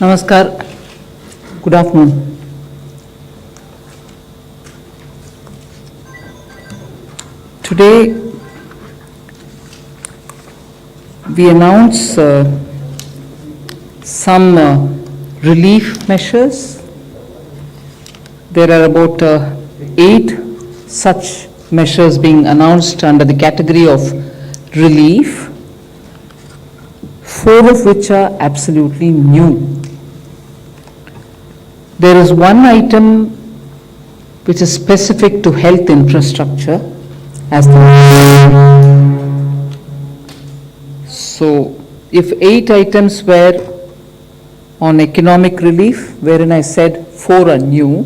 Namaskar. Good afternoon. Today we announce some relief measures. There are about 8 such measures being announced under the category of relief, 4 of which are absolutely new. There is one item which is specific to health infrastructure as so if 8 items were on economic relief, wherein I said 4 are new,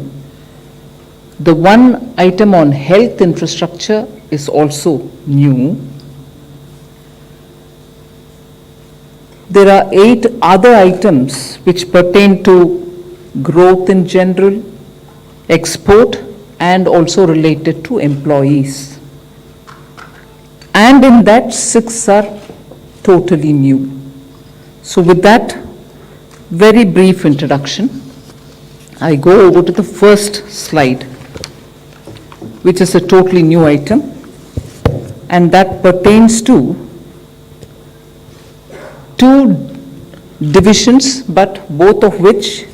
the one item on health infrastructure is also new. There are 8 other items which pertain to growth in general, export, and also related to employees. And in that, 6 are totally new. So with that very brief introduction, I go over to the first slide, which is a totally new item, and that pertains to 2 divisions, but both of which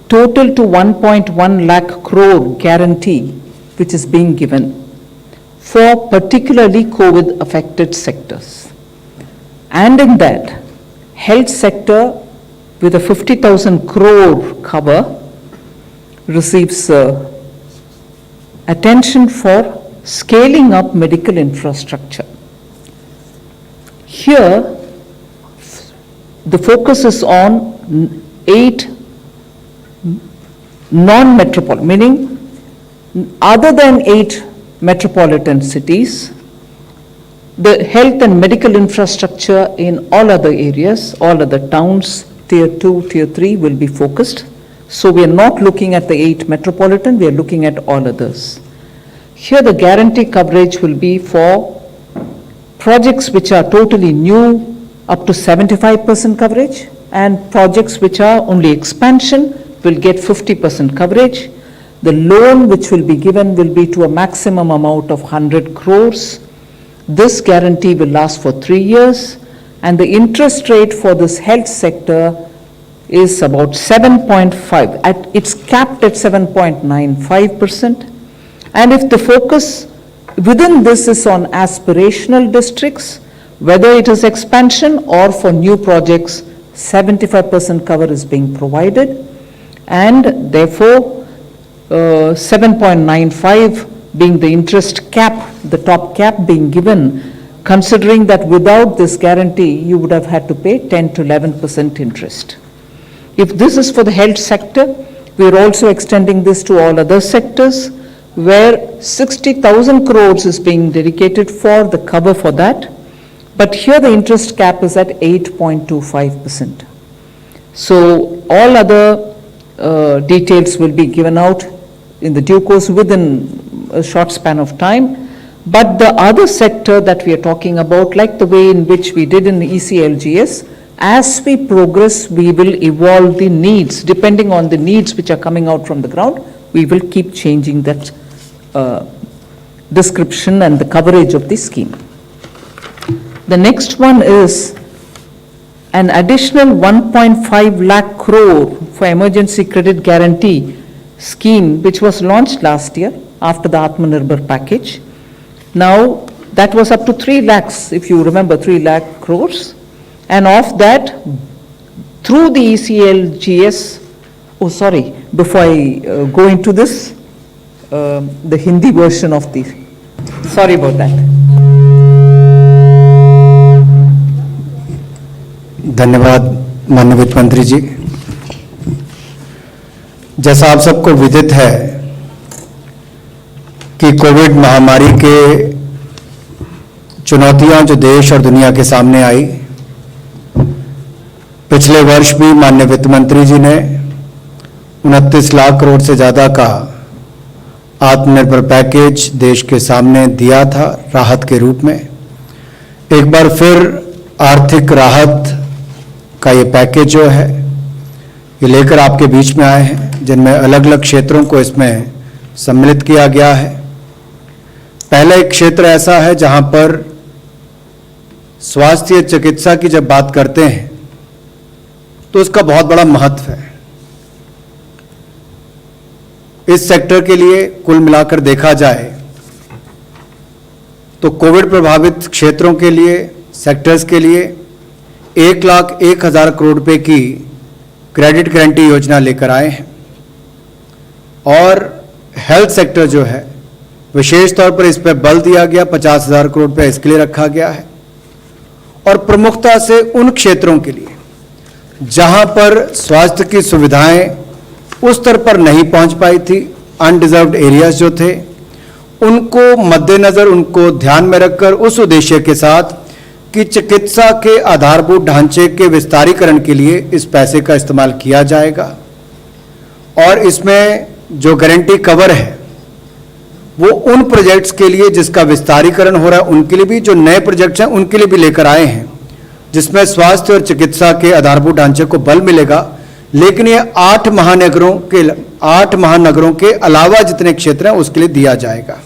total to 1.1 lakh crore guarantee which is being given for particularly COVID affected sectors. And in that, health sector with a 50,000 crore cover receives attention for scaling up medical infrastructure. Here, the focus is on 8 non-metropolitan, meaning other than 8 metropolitan cities, the health and medical infrastructure in all other areas, all other towns, tier 2, tier 3 will be focused. So we are not looking at the 8 metropolitan, we are looking at all others. Here the guarantee coverage will be for projects which are totally new, up to 75% coverage, and projects which are only expansion will get 50% coverage. The loan which will be given will be to a maximum amount of 100 crores. This guarantee will last for 3 years, and the interest rate for this health sector is about 7.5. It's capped at 7.95%. And if the focus within this is on aspirational districts, whether it is expansion or for new projects, 75% cover is being provided, and therefore 7.95 being the interest cap, the top cap being given, considering that without this guarantee you would have had to pay 10 to 11% interest. If this is for the health sector, we are also extending this to all other sectors where 60,000 crores is being dedicated for the cover for that. But here the interest cap is at 8.25%. So all other details will be given out in the due course within a short span of time. But the other sector that we are talking about, like the way in which we did in the ECLGS, as we progress, we will evolve the needs. Depending on the needs which are coming out from the ground, we will keep changing that description and the coverage of the scheme. The next one is an additional 1.5 lakh crore for emergency credit guarantee scheme, which was launched last year after the Atmanirbhar package. Now that was up to 3 lakhs, if you remember, 3 lakh crores. And of that, through the ECLGS, before I go into this, the Hindi version of the, sorry about that. धन्यवाद माननीय वित्त मंत्री जी। जैसा आप सबको विदित है कि कोविड महामारी के चुनौतियां जो देश और दुनिया के सामने आई, पिछले वर्ष भी माननीय वित्त मंत्री जी ने 29 लाख करोड़ से ज़्यादा का आत्मनिर्भर पैकेज देश के सामने दिया था राहत के रूप में। एक बार फिर आर्थिक राहत का ये पैकेज जो है ये लेकर आपके बीच में आए हैं, जिनमें अलग अलग क्षेत्रों को इसमें सम्मिलित किया गया है। पहला एक क्षेत्र ऐसा है जहां पर स्वास्थ्य चिकित्सा की जब बात करते हैं तो उसका बहुत बड़ा महत्व है। इस सेक्टर के लिए कुल मिलाकर देखा जाए तो कोविड प्रभावित क्षेत्रों के लिए, सेक्टर्स के लिए 1,01,000 करोड़ रुपए की क्रेडिट गारंटी योजना लेकर आए हैं। और हेल्थ सेक्टर जो है विशेष तौर पर इस पर बल दिया गया, 50,000 करोड़ रुपए इसके लिए रखा गया है। और प्रमुखता से उन क्षेत्रों के लिए जहां पर स्वास्थ्य की सुविधाएं उस स्तर पर नहीं पहुंच पाई थी, अनडिजर्व्ड एरियाज जो थे, उनको मद्देनजर, उनको ध्यान में रखकर उस उद्देश्य के साथ कि चिकित्सा के आधारभूत ढांचे के विस्तारीकरण के लिए इस पैसे का इस्तेमाल किया जाएगा। और इसमें जो गारंटी कवर है वो उन प्रोजेक्ट्स के लिए जिसका विस्तारीकरण हो रहा है उनके लिए भी, जो नए प्रोजेक्ट्स हैं उनके लिए भी लेकर आए हैं, जिसमें स्वास्थ्य और चिकित्सा के आधारभूत ढांचे को बल मिलेगा। लेकिन ये 8 महानगरों के अलावा जितने क्षेत्र हैं उसके लिए दिया जाएगा।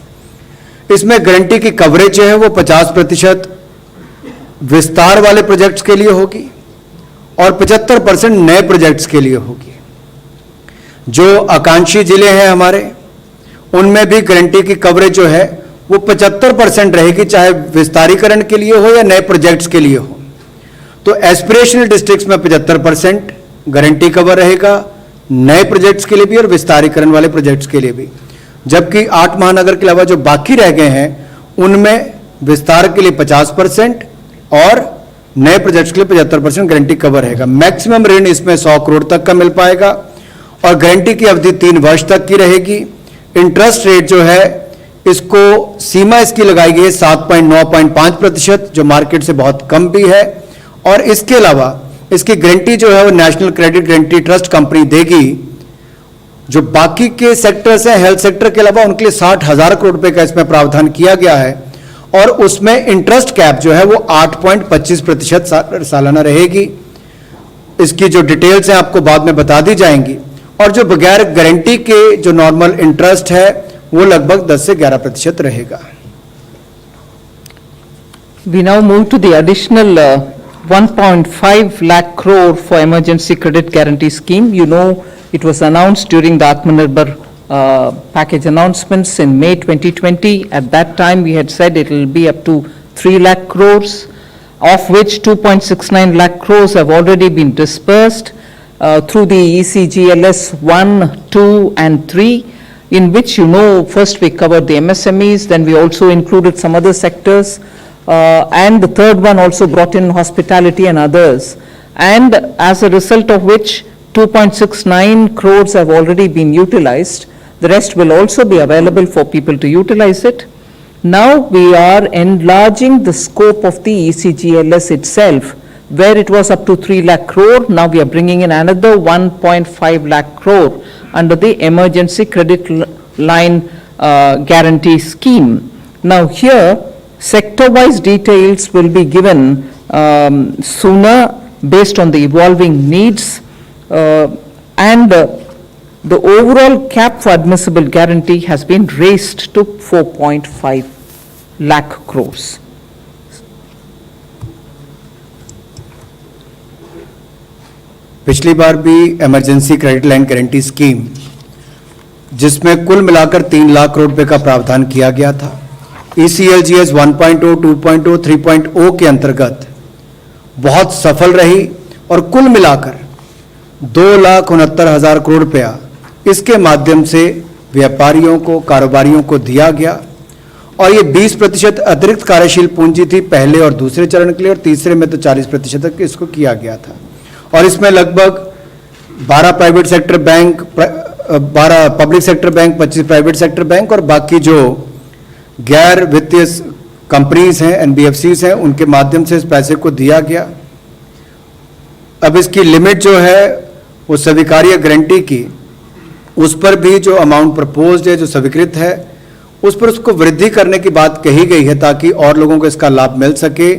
इसमें गारंटी की कवरेज है वो 50% विस्तार वाले प्रोजेक्ट्स के लिए होगी और 75% नए प्रोजेक्ट्स के लिए होगी। जो आकांक्षी जिले हैं हमारे, उनमें भी गारंटी की कवरेज जो है वो 75% रहेगी, चाहे विस्तारीकरण के लिए हो या नए प्रोजेक्ट्स के लिए हो। तो एस्पिरेशनल डिस्ट्रिक्ट्स में 75% गारंटी कवर रहेगा, नए प्रोजेक्ट्स के लिए भी और विस्तारीकरण वाले प्रोजेक्ट्स के लिए भी। जबकि 8 महानगर के अलावा जो बाकी रह गए हैं उनमें विस्तार के लिए 50% और नए प्रोजेक्ट्स के लिए 75% गारंटी कवर रहेगा। मैक्सिमम ऋण इसमें 100 करोड़ तक का मिल पाएगा और गारंटी की अवधि 3 वर्ष तक की रहेगी। इंटरेस्ट रेट जो है इसको सीमा इसकी लगाई गई है 7.95%, जो मार्केट से बहुत कम भी है। और इसके अलावा इसकी गारंटी जो है वो national credit guarantee trust company देगी। जो बाकी के सेक्टर्स हैं हेल्थ सेक्टर के अलावा, उनके लिए 60,000 करोड़ रुपए का इसमें प्रावधान किया गया है और उसमें इंटरेस्ट कैप जो है वो 8.25% सालाना रहेगी। इसकी जो डिटेल्स हैं आपको बाद में बता दी जाएंगी। और जो बगैर गारंटी के जो नॉर्मल इंटरेस्ट है वो लगभग 10 से 11% रहेगा। We now move to the additional 1.5 lakh crore for emergency credit guarantee scheme. You know, it was announced during the Atmanirbhar package announcements in May 2020. At that time, we had said it will be up to 3 lakh crores, of which 2.69 lakh crores have already been dispersed through the ECGLS 1, 2 and 3, in which, you know, first we covered the MSMEs, then we also included some other sectors, and the third one also brought in hospitality and others. And as a result of which 2.69 crores have already been utilized. The rest will also be available for people to utilize it. Now we are enlarging the scope of the ECGLS itself, where it was up to 3 lakh crore. Now we are bringing in another 1.5 lakh crore under the emergency credit line guarantee scheme. Now here, sector-wise details will be given sooner based on the evolving needs, and the overall cap for admissible guarantee has been raised to 4.5 lakh crores. पिछली बार भी emergency credit line guarantee scheme, जिसमें कुल मिलाकर 3 लाख करोड़ रुपए का प्रावधान किया गया था, ECLGS 1.0, 2.0, 3.0 के अंतर्गत बहुत सफल रही और कुल मिलाकर 2,69,000 करोड़ रुपया इसके माध्यम से व्यापारियों को, कारोबारियों को दिया गया। और ये 20% अतिरिक्त कार्यशील पूंजी थी पहले और दूसरे चरण के लिए, और तीसरे में तो 40% तक इसको किया गया था। और इसमें लगभग 12 private sector bank, 12 public sector bank, 25 private sector bank और बाकी जो गैर वित्तीय कंपनीज हैं, NBFCs हैं, उनके माध्यम से इस पैसे को दिया गया। अब इसकी लिमिट जो है वो स्वीकार्य गारंटी की, उस पर भी जो अमाउंट प्रपोज्ड है, जो स्वीकृत है, उस पर उसको वृद्धि करने की बात कही गई है ताकि और लोगों को इसका लाभ मिल सके।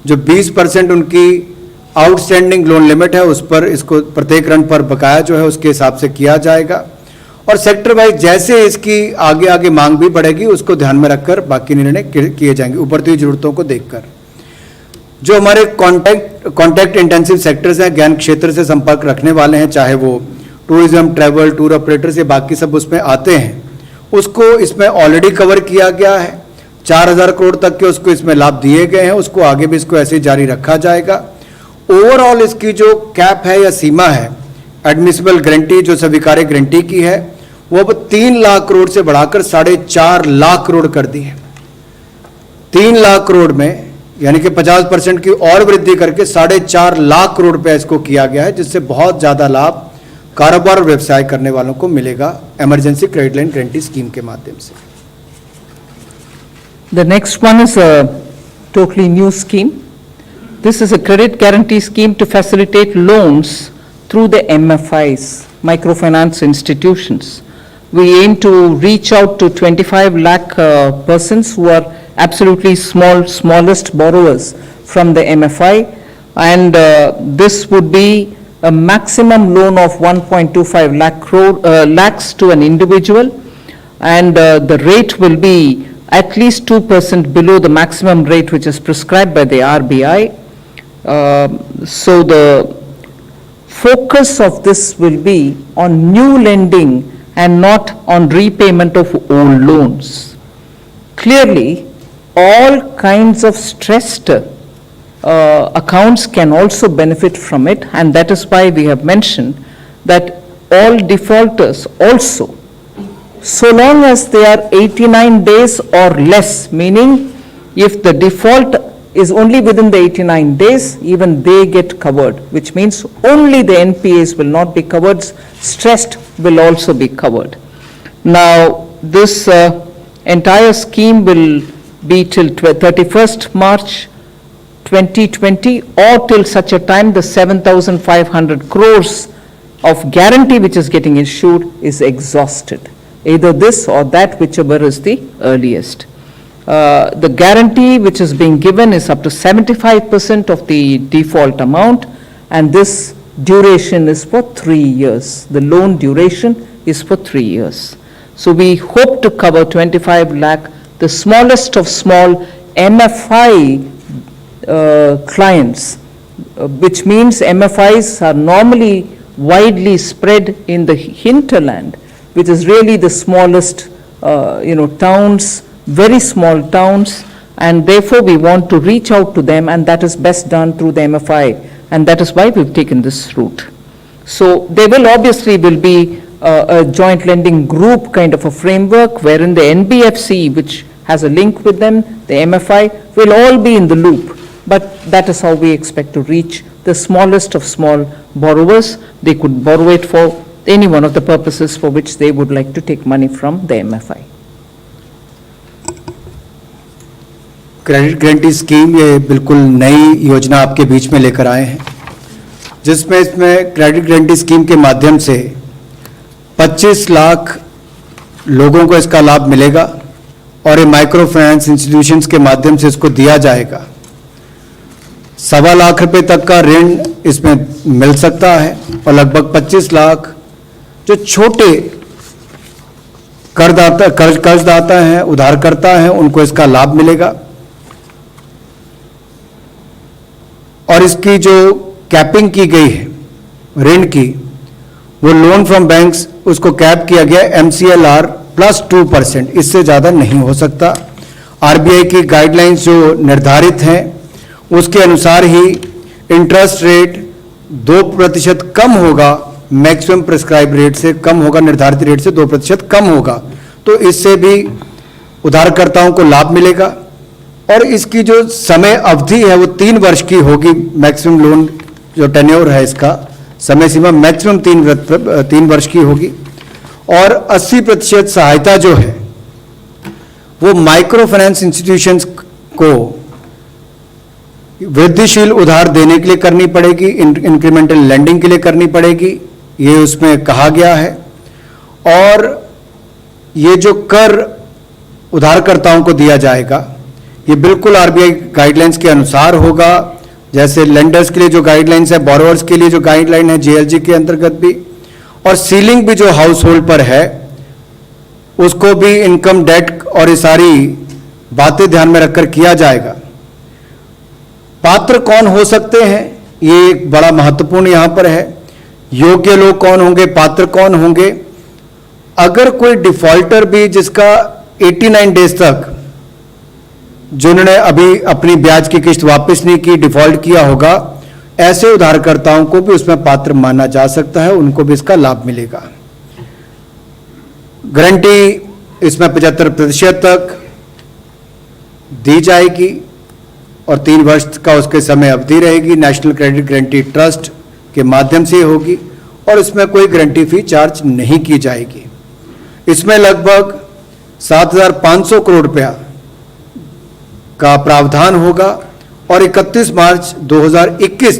जो 20% उनकी आउटस्टैंडिंग लोन लिमिट है उस पर इसको प्रत्येक ऋण पर बकाया जो है उसके हिसाब से किया जाएगा, और सेक्टर वाइज जैसे इसकी आगे आगे मांग भी बढ़ेगी उसको ध्यान में रखकर बाकी निर्णय किए जाएंगे उभरती हुई जरूरतों को देखकर। जो हमारे कॉन्टैक्ट इंटेंसिव सेक्टर्स हैं, ज्ञान क्षेत्र से संपर्क रखने वाले हैं, चाहे वो टूरिज्म, ट्रैवल, टूर ऑपरेटर्स, ये बाकी सब उसमें आते हैं, उसको इसमें ऑलरेडी कवर किया गया है। 4000 करोड़ तक के उसको इसमें लाभ दिए गए हैं, उसको आगे भी इसको ऐसे ही जारी रखा जाएगा। ओवरऑल इसकी जो कैप है या सीमा है एडमिसिबल गारंटी जो स्वीकार्य गारंटी की है वो अब 3 लाख करोड़ से बढ़ाकर 4.5 लाख करोड़ कर दी है। 3 लाख करोड़ में यानी कि 50% की और वृद्धि करके 4.5 लाख करोड़ रुपया इसको किया गया है, जिससे बहुत ज्यादा लाभ कारोबार और व्यवसाय करने वालों को मिलेगा emergency credit line guarantee scheme के माध्यम से। The next one is a totally new scheme. This is a credit guarantee scheme to facilitate loans through the MFIs, microfinance institutions. We aim to reach out to 25 lakh persons who are absolutely smallest borrowers from the MFI, and this would be a maximum loan of 1.25 lakhs to an individual, and the rate will be at least 2% below the maximum rate which is prescribed by the RBI. So the focus of this will be on new lending and not on repayment of old loans. Clearly, all kinds of stressed accounts can also benefit from it, and that is why we have mentioned that all defaulters also, so long as they are 89 days or less, meaning if the default is only within the 89 days, even they get covered, which means only the NPAs will not be covered, stressed will also be covered. Now, this entire scheme will be till 31st March 2020 or till such a time the 7,500 crores of guarantee which is getting issued is exhausted. Either this or that, whichever is the earliest. The guarantee which is being given is up to 75% of the default amount, and this duration is for 3 years. The loan duration is for 3 years. So we hope to cover 25 lakh, the smallest of small MFI clients, which means MFIs are normally widely spread in the hinterland, which is really the smallest, towns, very small towns, and therefore we want to reach out to them, and that is best done through the MFI, and that is why we've taken this route. So there will obviously be a joint lending group kind of a framework wherein the NBFC, which has a link with them, the MFI, will all be in the loop, but that is how we expect to reach the smallest of small borrowers. They could borrow it for any one of the purposes for which they would like to take money from the MFI. Credit guarantee scheme ये बिल्कुल नई योजना आपके बीच में लेकर आए हैं, जिसमें इसमें क्रेडिट गारंटी स्कीम के माध्यम से 25 लाख लोगों को इसका लाभ मिलेगा, और ये माइक्रो फाइनेंस इंस्टीट्यूशंस के माध्यम से इसको दिया जाएगा। 1.25 लाख रुपए तक का ऋण इसमें मिल सकता है, और लगभग 25 लाख जो छोटे कर्जदाता हैं, उधारकर्ता हैं, उनको इसका लाभ मिलेगा। और इसकी जो कैपिंग की गई है ऋण की, वो लोन फ्रॉम बैंक्स उसको कैप किया गया MCLR प्लस 2%, इससे ज़्यादा नहीं हो सकता। RBI की गाइडलाइंस जो निर्धारित हैं उसके अनुसार ही इंटरेस्ट रेट 2% कम होगा, मैक्सिमम प्रिस्क्राइब रेट से कम होगा, निर्धारित रेट से 2% कम होगा, तो इससे भी उधारकर्ताओं को लाभ मिलेगा। और इसकी जो समय अवधि है वो 3 वर्ष की होगी। मैक्सिमम लोन जो टेन्योर है इसका समय सीमा मैक्सिमम 3 वर्ष की होगी, और 80% सहायता जो है वो माइक्रो फाइनेंस इंस्टीट्यूशंस को वृद्धिशील उधार देने के लिए करनी पड़ेगी, इंक्रीमेंटल लैंडिंग के लिए करनी पड़ेगी, ये उसमें कहा गया है। और ये जो कर उधारकर्ताओं को दिया जाएगा ये बिल्कुल RBI गाइडलाइंस के अनुसार होगा। जैसे लेंडर्स के लिए जो गाइडलाइंस है, बोरोवर्स के लिए जो गाइडलाइन है जेएलजी के अंतर्गत भी, और सीलिंग भी जो हाउस होल्ड पर है उसको भी इनकम, डेट और ये सारी बातें ध्यान में रखकर किया जाएगा। पात्र कौन हो सकते हैं, ये एक बड़ा महत्वपूर्ण यहां पर है। योग्य लोग कौन होंगे, पात्र कौन होंगे। अगर कोई डिफॉल्टर भी जिसका 89 डेज तक, जिन्होंने अभी अपनी ब्याज की किस्त वापस नहीं की, डिफॉल्ट किया होगा, ऐसे उधारकर्ताओं को भी उसमें पात्र माना जा सकता है, उनको भी इसका लाभ मिलेगा। गारंटी इसमें 75% तक दी जाएगी और 3 वर्ष का उसके समय अवधि रहेगी। नेशनल क्रेडिट गारंटी ट्रस्ट के माध्यम से होगी और इसमें कोई गारंटी फी चार्ज नहीं की जाएगी। इसमें लगभग 7,500 करोड़ रुपया का प्रावधान होगा और 31 मार्च 2021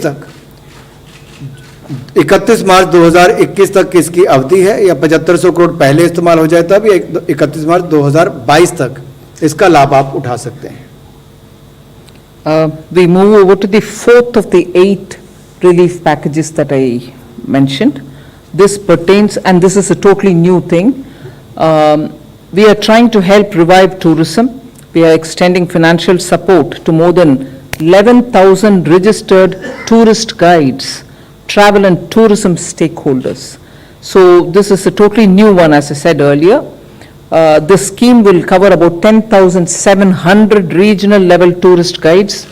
तक इसकी अवधि है, या 7500 करोड़ पहले इस्तेमाल हो जाए तब, या 31 मार्च 2022 तक इसका लाभ आप उठा सकते हैं। We move over to the fourth of the 8 relief packages that I mentioned. This pertains, and this is a totally new thing. We are trying to help revive tourism. We are extending financial support to more than 11,000 registered tourist guides, travel and tourism stakeholders. So this is a totally new one, as I said earlier. This scheme will cover about 10,700 regional level tourist guides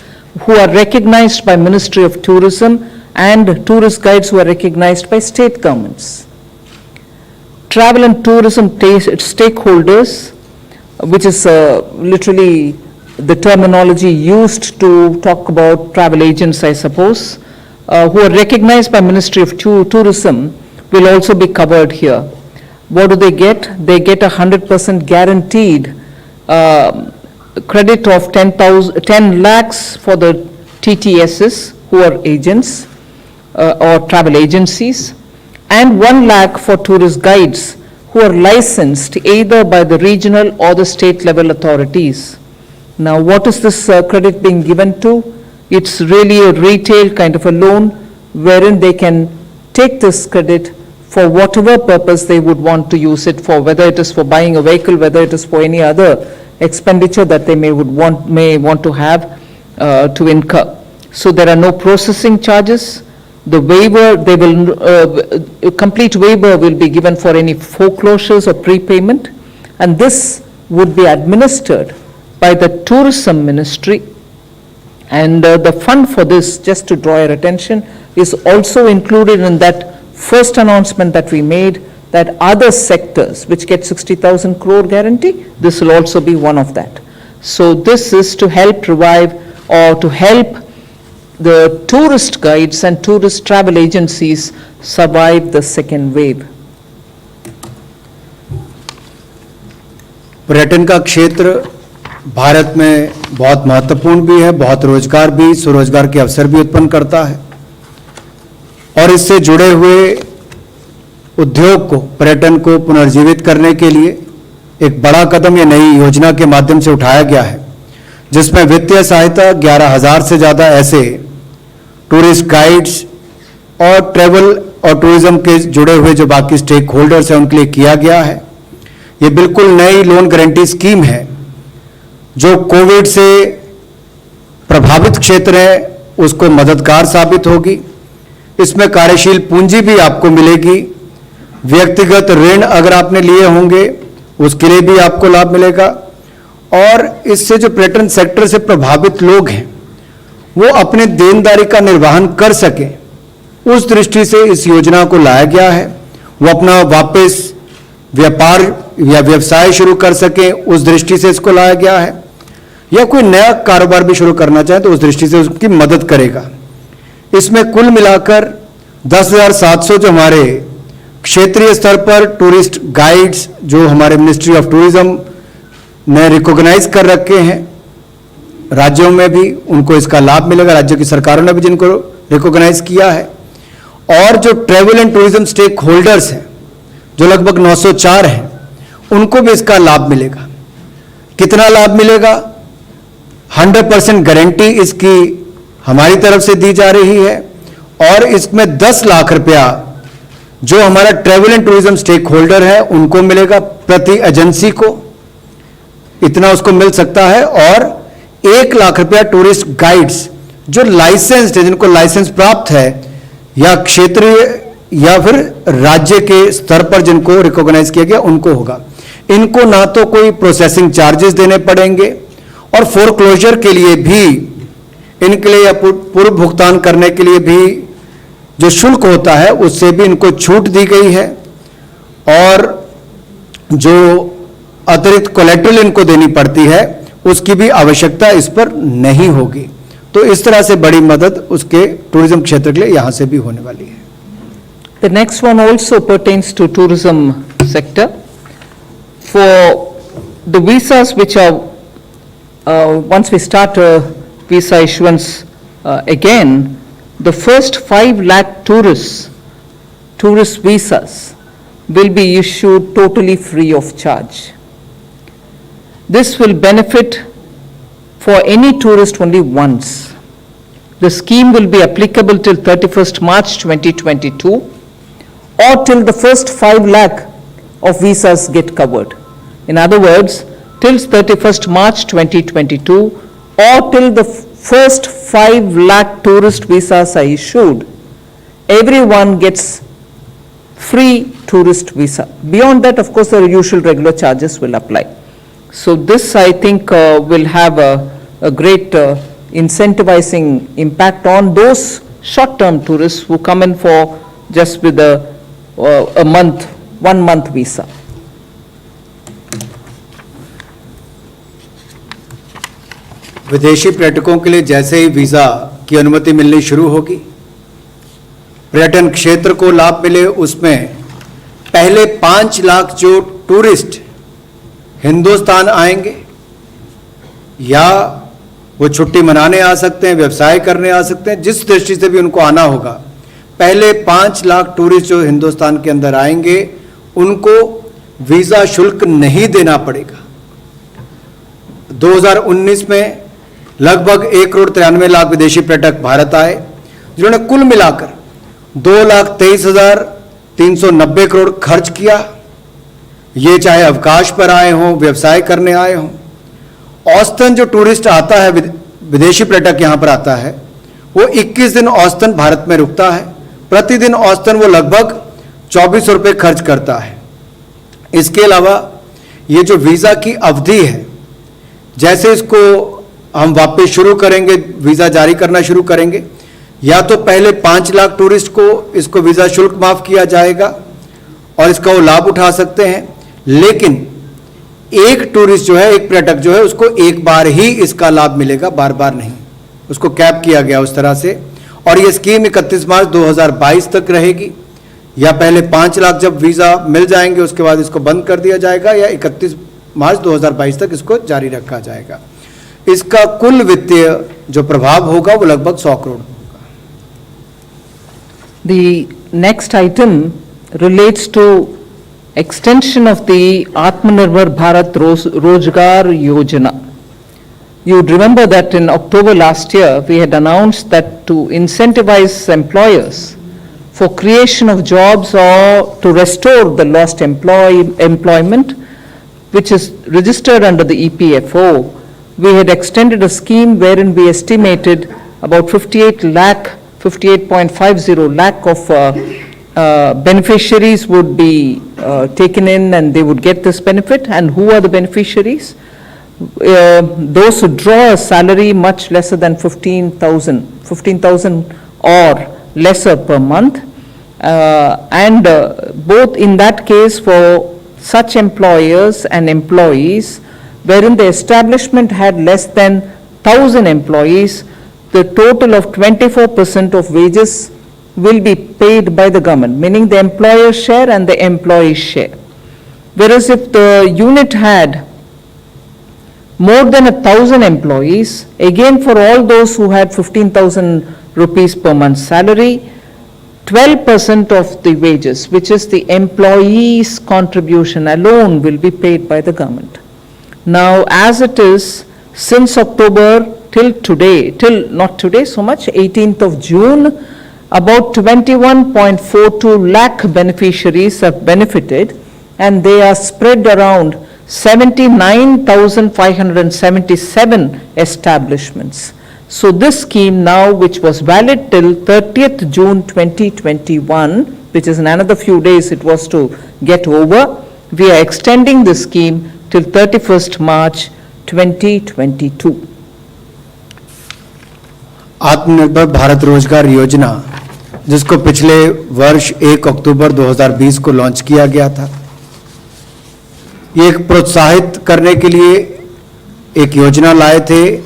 who are recognized by Ministry of Tourism and tourist guides who are recognized by state governments. Travel and tourism stakeholders, which is literally the terminology used to talk about travel agents, I suppose, who are recognized by Ministry of Tourism, will also be covered here. What do they get? They get 100% guaranteed credit of 10 lakhs for the TTSs who are agents or travel agencies, and 1 lakh for tourist guides who are licensed either by the regional or the state level authorities. Now, what is this credit being given to? It's really a retail kind of a loan wherein they can take this credit for whatever purpose they would want to use it for, whether it is for buying a vehicle, whether it is for any other expenditure that they may want to have to incur. So there are no processing charges. The waiver, complete waiver will be given for any foreclosures or prepayment, and this would be administered by the Tourism Ministry. And the fund for this, just to draw your attention, is also included in that first announcement that we made, that other sectors which get 60,000 crore guarantee, this will also be one of that. So this is to help revive or to help the tourist guides and tourist travel agencies survive the second wave. पर्यटन का क्षेत्र भारत में बहुत महत्वपूर्ण भी है, बहुत रोजगार भी, स्वरोजगार के अवसर भी उत्पन्न करता है, और इससे जुड़े हुए उद्योग को, पर्यटन को पुनर्जीवित करने के लिए एक बड़ा कदम ये नई योजना के माध्यम से उठाया गया है, जिसमें वित्तीय सहायता 11,000 से ज़्यादा ऐसे टूरिस्ट गाइड्स और ट्रैवल और टूरिज्म के जुड़े हुए जो बाकी स्टेक होल्डर्स हैं उनके लिए किया गया है। ये बिल्कुल नई लोन गारंटी स्कीम है जो कोविड से प्रभावित क्षेत्र है उसको मददगार साबित होगी। इसमें कार्यशील पूंजी भी आपको मिलेगी, व्यक्तिगत ऋण अगर आपने लिए होंगे उसके लिए भी आपको लाभ मिलेगा, और इससे जो पर्यटन सेक्टर से प्रभावित लोग हैं वो अपने देनदारी का निर्वहन कर सके, उस दृष्टि से इस योजना को लाया गया है। वो अपना वापस व्यापार या व्यवसाय शुरू कर सके, उस दृष्टि से इसको लाया गया है, या कोई नया कारोबार भी शुरू करना चाहे तो उस दृष्टि से उसकी मदद करेगा। इसमें कुल मिलाकर 10,700 जो हमारे क्षेत्रीय स्तर पर टूरिस्ट गाइड्स जो हमारे मिनिस्ट्री ऑफ टूरिज्म ने रिकॉग्नाइज कर रखे हैं, राज्यों में भी उनको इसका लाभ मिलेगा, राज्य की सरकारों ने भी जिनको रिकॉग्नाइज किया है, और जो travel and tourism stakeholders हैं जो लगभग 904 हैं, उनको भी इसका लाभ मिलेगा। कितना लाभ मिलेगा? 100% गारंटी इसकी हमारी तरफ से दी जा रही है और इसमें 10 लाख रुपया जो हमारा travel and tourism stakeholder है उनको मिलेगा, प्रति एजेंसी को इतना उसको मिल सकता है, और 1 लाख रुपया टूरिस्ट गाइड्स जो लाइसेंस्ड है, जिनको लाइसेंस प्राप्त है या क्षेत्रीय या फिर राज्य के स्तर पर जिनको रिकॉग्नाइज किया गया उनको होगा। इनको ना तो कोई प्रोसेसिंग चार्जेस देने पड़ेंगे और फोरक्लोजर के लिए भी इनके लिए या पूर्व भुगतान करने के लिए भी जो शुल्क होता है उससे भी इनको छूट दी गई है, और जो अतिरिक्त कोलेट्रल इनको देनी पड़ती है उसकी भी आवश्यकता इस पर नहीं होगी। तो इस तरह से बड़ी मदद उसके टूरिज्म क्षेत्र के लिए यहां से भी होने वाली है। The next one also pertains to tourism sector. For the visas which are, once we start visa issuance again, the first 5 lakh tourist visas will be issued totally free of charge. This will benefit for any tourist only once. The scheme will be applicable till 31st March 2022 or till the first 5 lakh of visas get covered. In other words, till 31st March 2022 or till the first 5 lakh tourist visas are issued, everyone gets free tourist visa. Beyond that, of course, the usual regular charges will apply. So this, I think, will have a great incentivizing impact on those short-term tourists who come in for just with a month, 1 month visa. विदेशी पर्यटकों के लिए जैसे ही visa की अनुमति मिलनी शुरू होगी, पर्यटन क्षेत्र को लाभ मिले, उसमें पहले 5 लाख जो टूरिस्ट हिंदुस्तान आएंगे या वो छुट्टी मनाने आ सकते हैं, व्यवसाय करने आ सकते हैं, जिस दृष्टि से भी उनको आना होगा, पहले 5 लाख टूरिस्ट जो हिंदुस्तान के अंदर आएंगे उनको वीजा शुल्क नहीं देना पड़ेगा। 2019 में लगभग 1,93,00,000 विदेशी पर्यटक भारत आए, जिन्होंने कुल मिलाकर 2,23,390 करोड़ खर्च किया। ये चाहे अवकाश पर आए हों, व्यवसाय करने आए हों। औसतन जो टूरिस्ट आता है, विदेशी पर्यटक यहां पर आता है, वो 21 दिन औसतन भारत में रुकता है। प्रतिदिन औसतन वो लगभग 24 रुपये खर्च करता है। इसके अलावा ये जो वीजा की अवधि है, जैसे इसको हम वापस शुरू करेंगे, वीजा जारी करना शुरू करेंगे, या तो पहले 5 लाख टूरिस्ट को इसको वीजा शुल्क माफ किया जाएगा और इसका वो लाभ उठा सकते हैं, लेकिन एक टूरिस्ट जो है, एक पर्यटक जो है, उसको एक बार ही इसका लाभ मिलेगा, बार बार नहीं। उसको कैप किया गया उस तरह से, और ये स्कीम 31 मार्च 2022 तक रहेगी, या पहले 5 लाख जब वीजा मिल जाएंगे उसके बाद इसको बंद कर दिया जाएगा, या 31 मार्च 2022 तक इसको जारी रखा जाएगा। इसका कुल वित्तीय जो प्रभाव होगा वो लगभग 100 करोड़ होगा। The next item relates to extension of the Atmanirbhar Bharat Rozgar Yojana. You would remember that in October last year, we had announced that to incentivize employers for creation of jobs or to restore the lost employment, which is registered under the EPFO, we had extended a scheme wherein we estimated about 58.50 lakh of beneficiaries would be taken in and they would get this benefit. And who are the beneficiaries? Those who draw a salary much lesser than 15,000 or lesser per month. And both in that case for such employers and employees wherein the establishment had less than 1,000 employees, the total of 24% of wages will be paid by the government, meaning the employer share and the employee share. Whereas if the unit had more than 1,000 employees, again for all those who had 15,000 rupees per month salary, 12% of the wages, which is the employee's contribution alone, will be paid by the government. Now, as it is, since October till today, till not today so much, 18th of June, about 21.42 lakh beneficiaries have benefited, and they are spread around 79,577 establishments. So this scheme now, which was valid till 30th June 2021, which is in another few days it was to get over, we are extending the scheme till 31st March 2022. आत्मनिर्भर भारत रोजगार योजना, जिसको पिछले वर्ष 1 अक्टूबर 2020 को launch किया गया था, ये एक प्रोत्साहित करने के लिए एक योजना लाए थे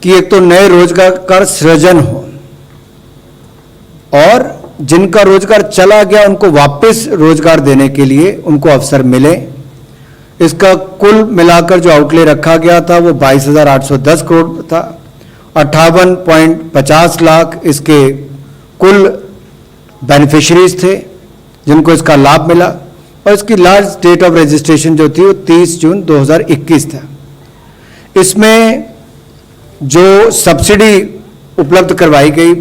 कि एक तो नए रोजगार का सृजन हो और जिनका रोजगार चला गया उनको वापस रोजगार देने के लिए उनको अवसर मिले। इसका कुल मिलाकर जो आउटले रखा गया था वो 22,810 करोड़ था। 58.50 लाख इसके कुल बेनिफिशरीज थे जिनको इसका लाभ मिला, और इसकी लास्ट डेट ऑफ रजिस्ट्रेशन जो थी वो 30 जून 2021 था। इसमें जो सब्सिडी उपलब्ध करवाई गई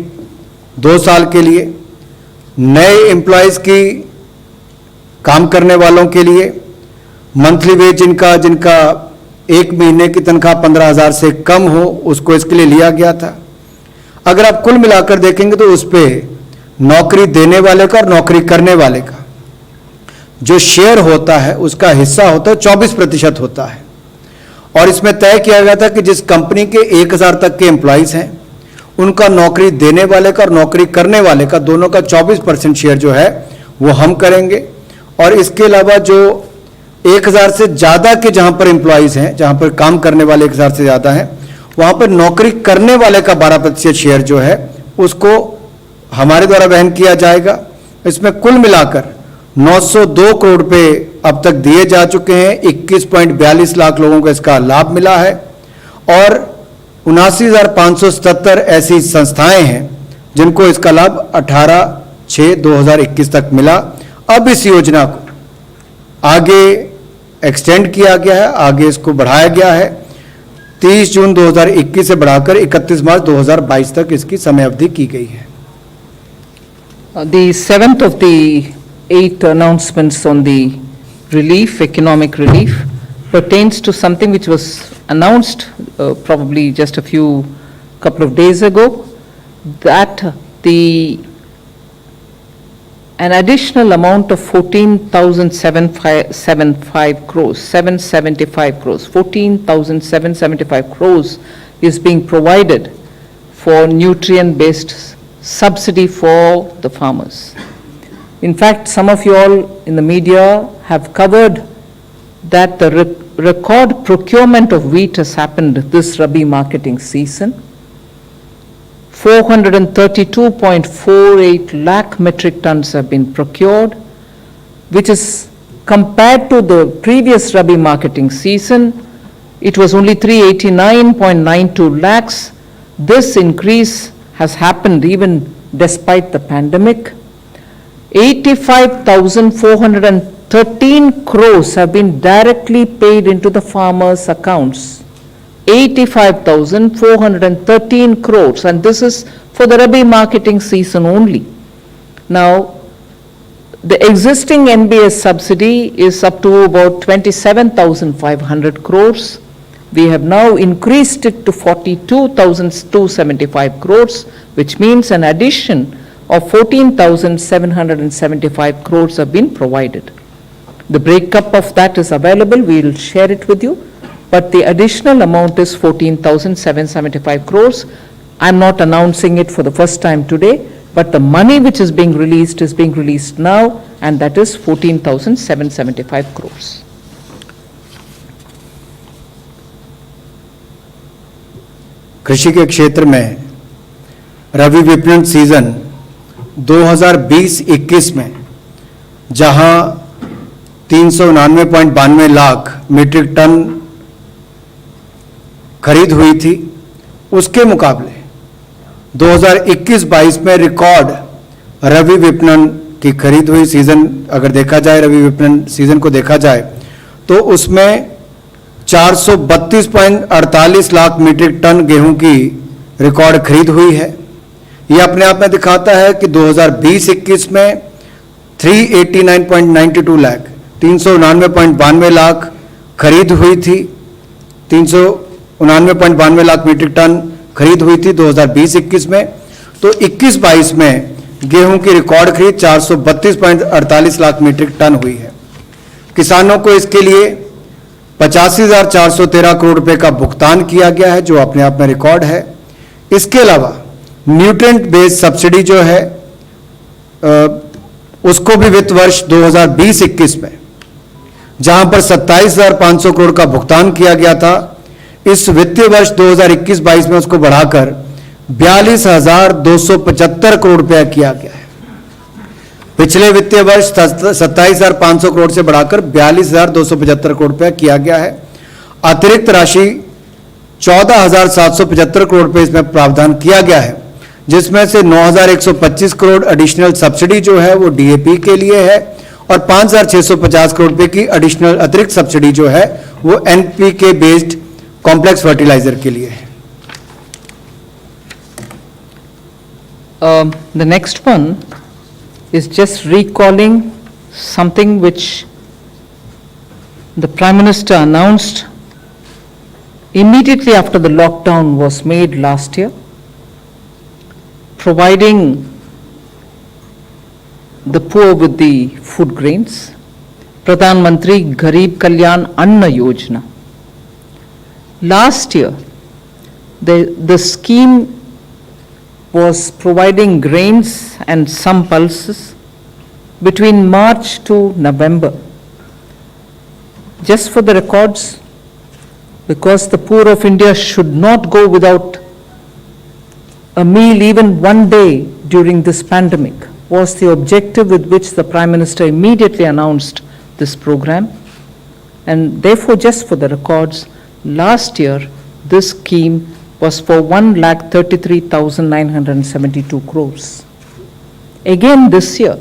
2 साल के लिए नए एम्प्लॉयज की, काम करने वालों के लिए, मंथली वेज जिनका 1 महीने की तनख्वाह 15,000 से कम हो उसको इसके लिए लिया गया था। अगर आप कुल मिलाकर देखेंगे तो उस पे नौकरी देने वाले का और नौकरी करने वाले का जो शेयर होता है उसका हिस्सा होता है 24% होता है। और इसमें तय किया गया था कि जिस कंपनी के 1,000 तक के एम्प्लॉयज हैं उनका नौकरी देने वाले का और नौकरी करने वाले का दोनों का 24% शेयर जो है वो हम करेंगे। और इसके अलावा जो 1,000 से ज़्यादा के जहां पर एम्प्लॉयज हैं, जहां पर काम करने वाले 1,000 से ज़्यादा हैं, वहां पर नौकरी करने वाले का 12% शेयर जो है उसको हमारे द्वारा वहन किया जाएगा। इसमें कुल मिलाकर 902 करोड़ रुपए अब तक दिए जा चुके हैं। 21.42 लाख लोगों को इसका लाभ मिला है और 79,577 ऐसी संस्थाएं हैं जिनको इसका लाभ 18/6/2021 तक मिला। अब इस योजना को आगे एक्सटेंड किया गया है, आगे इसको बढ़ाया गया है। 30 जून 2021 से बढ़ाकर 31 मार्च 2022 तक इसकी समय अवधि की गई है। The 7th of the 8 announcements on the relief, economic relief, pertains to something which was announced probably just a couple of days ago, that an additional amount of 14,775 crores, 775 crores, 14,775 crores is being provided for nutrient-based subsidy for the farmers. In fact, some of you all in the media have covered that the record procurement of wheat has happened this Rabi marketing season. 432.48 lakh metric tons have been procured, which is compared to the previous Rabi marketing season, it was only 389.92 lakhs. This increase has happened even despite the pandemic. 85,413 crores have been directly paid into the farmers' accounts. 85,413 crores, and this is for the Rabi marketing season only. Now, the existing NBS subsidy is up to about 27,500 crores. We have now increased it to 42,275 crores, which means an addition of 14,775 crores have been provided. The breakup of that is available, we will share it with you, but the additional amount is 14,775 crores. I'm not announcing it for the first time today, but the money which is being released now, and that is 14,775 crores. कृषि के क्षेत्र में रबी विपणन season 2020-21 में जहां 399.92 lakh metric ton खरीद हुई थी, उसके मुकाबले 2021-22 में रिकॉर्ड रबी विपणन की खरीद हुई। सीजन अगर देखा जाए, रबी विपणन सीजन को देखा जाए तो उसमें 432.48 लाख मीट्रिक टन गेहूं की रिकॉर्ड खरीद हुई है। यह अपने आप में दिखाता है कि 2020-21 में 389.92 लाख 399.92 लाख खरीद हुई थी, 399.92 लाख मीट्रिक टन खरीद हुई थी 2020-21 में। तो 21-22 में गेहूं की रिकॉर्ड खरीद 432.48 लाख मीट्रिक टन हुई है। किसानों को इसके लिए 85,413 करोड़ रुपए का भुगतान किया गया है, जो अपने आप में रिकॉर्ड है। इसके अलावा न्यूट्रिएंट बेस्ड सब्सिडी जो है उसको भी वित्त वर्ष 2020-21 में जहां पर 27,500 करोड़ का भुगतान किया गया था, इस वित्तीय वर्ष 2021-22 में उसको बढ़ाकर 42,275 करोड़ रुपया किया गया है। पिछले वित्तीय वर्ष 27,500 करोड़ से बढ़ाकर 42,275 करोड़ रुपया किया गया है। अतिरिक्त राशि 14,775 करोड़ रुपए इसमें प्रावधान किया गया है, जिसमें से 9,125 करोड़ एडिशनल सब्सिडी जो है वो डीएपी के लिए है और 5,650 करोड़ रुपए की एडिशनल अतिरिक्त सब्सिडी जो है वो एनपीके बेस्ड कॉम्प्लेक्स फर्टिलाइजर के लिए है। The next one is just recalling something which the Prime Minister announced immediately after the lockdown was made last year, providing the poor with the food grains, Pradhan Mantri Garib Kalyan Anna Yojana. Last year, the scheme was providing grains and some pulses between March to November. Just for the records, because the poor of India should not go without a meal even one day during this pandemic, was the objective with which the Prime Minister immediately announced this program. And therefore, just for the records, last year this scheme was for 1,33,972 crores. Again this year,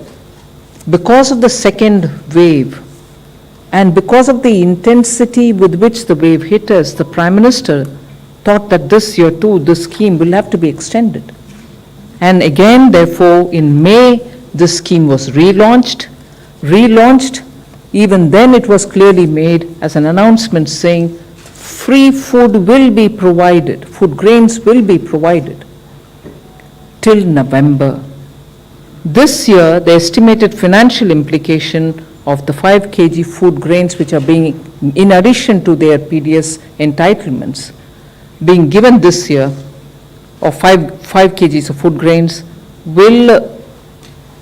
because of the second wave and because of the intensity with which the wave hit us, the Prime Minister thought that this year too, this scheme will have to be extended. And again, therefore, in May, this scheme was relaunched. Even then it was clearly made as an announcement saying free food will be provided, food grains will be provided till November. This year, the estimated financial implication of the 5 kg food grains which are being, in addition to their PDS entitlements, being given this year of 5 kgs of food grains will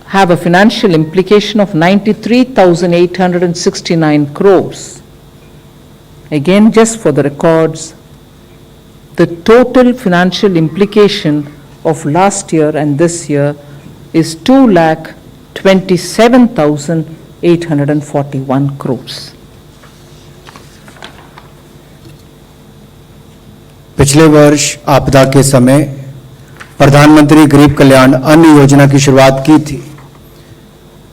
have a financial implication of 93,869 crores. Again, just for the records, the total financial implication of last year and this year is 2,27,841 crores. पिछले वर्ष आपदा के समय प्रधानमंत्री गरीब कल्याण अन्न योजना की शुरुआत की थी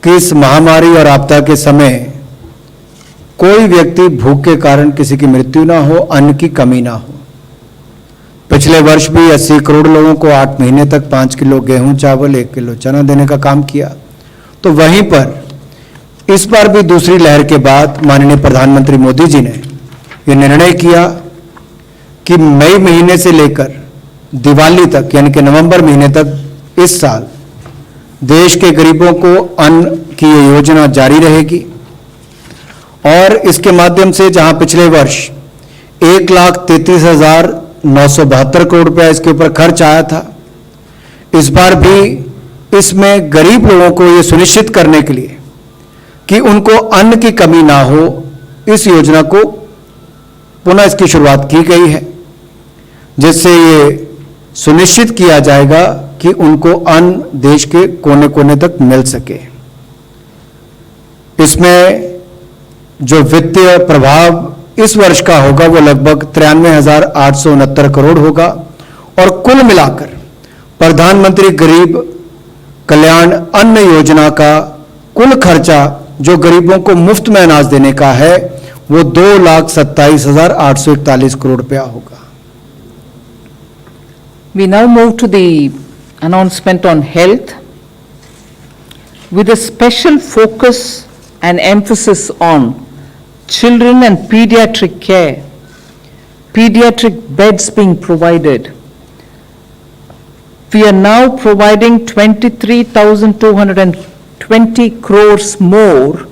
कि इस महामारी और आपदा के समय कोई व्यक्ति भूख के कारण किसी की मृत्यु ना हो, अन्न की कमी ना हो। पिछले वर्ष भी 80 करोड़ लोगों को 8 महीने तक 5 किलो गेहूं, चावल, 1 किलो चना देने का काम किया। तो वहीं पर इस बार भी दूसरी लहर के बाद माननीय प्रधानमंत्री मोदी जी ने यह निर्णय किया कि मई महीने से लेकर दिवाली तक, यानी कि नवंबर महीने तक इस साल देश के गरीबों को अन्न की ये योजना जारी रहेगी। और इसके माध्यम से जहां पिछले वर्ष 1,33,972 करोड़ रुपया इसके ऊपर खर्च आया था, इस बार भी इसमें गरीब लोगों को ये सुनिश्चित करने के लिए कि उनको अन्न की कमी ना हो, इस योजना को पुनः इसकी शुरुआत की गई है, जिससे ये सुनिश्चित किया जाएगा कि उनको अन्न देश के कोने कोने तक मिल सके। इसमें जो वित्तीय प्रभाव इस वर्ष का होगा वो लगभग 93,869 करोड़ होगा और कुल मिलाकर प्रधानमंत्री गरीब कल्याण अन्न योजना का कुल खर्चा जो गरीबों को मुफ्त में अनाज देने का है वो 2,27,841 करोड़ रुपया होगा। We now move to the announcement on health, with a special focus and emphasis on children and pediatric care, pediatric beds being provided. We are now providing 23,220 crores more,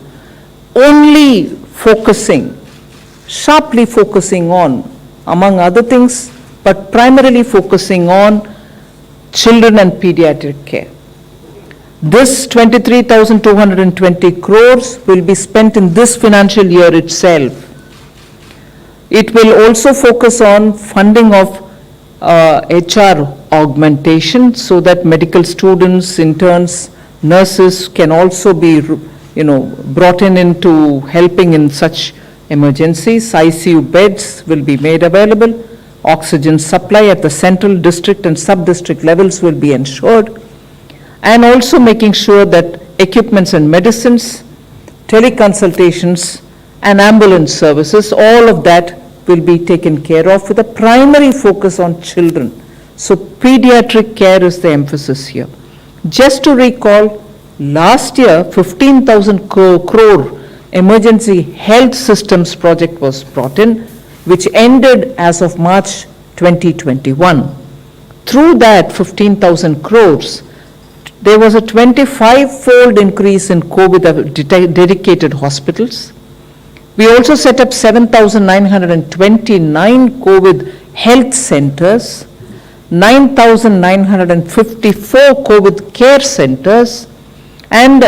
only focusing, sharply focusing on, among other things, but primarily focusing on children and pediatric care. This 23,220 crores will be spent in this financial year itself. It will also focus on funding of HR augmentation so that medical students, interns, nurses can also be, brought in into helping in such emergencies. ICU beds will be made available. Oxygen supply at the central, district and sub-district levels will be ensured. And also making sure that equipments and medicines, teleconsultations and ambulance services, all of that will be taken care of with a primary focus on children. So pediatric care is the emphasis here. Just to recall, last year 15,000 crore emergency health systems project was brought in, which ended as of March 2021. Through that 15,000 crores, there was a 25-fold increase in COVID dedicated hospitals. We also set up 7,929 COVID health centers, 9,954 COVID care centers, and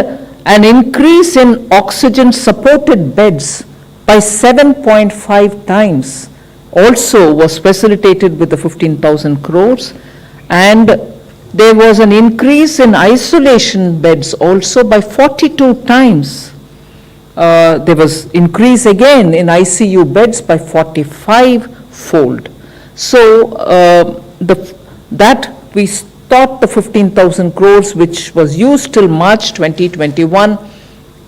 an increase in oxygen supported beds by 7.5 times also was facilitated with the 15,000 crores, and there was an increase in isolation beds also by 42 times. There was increase again in ICU beds by 45-fold. So that we thought the 15,000 crores which was used till March 2021,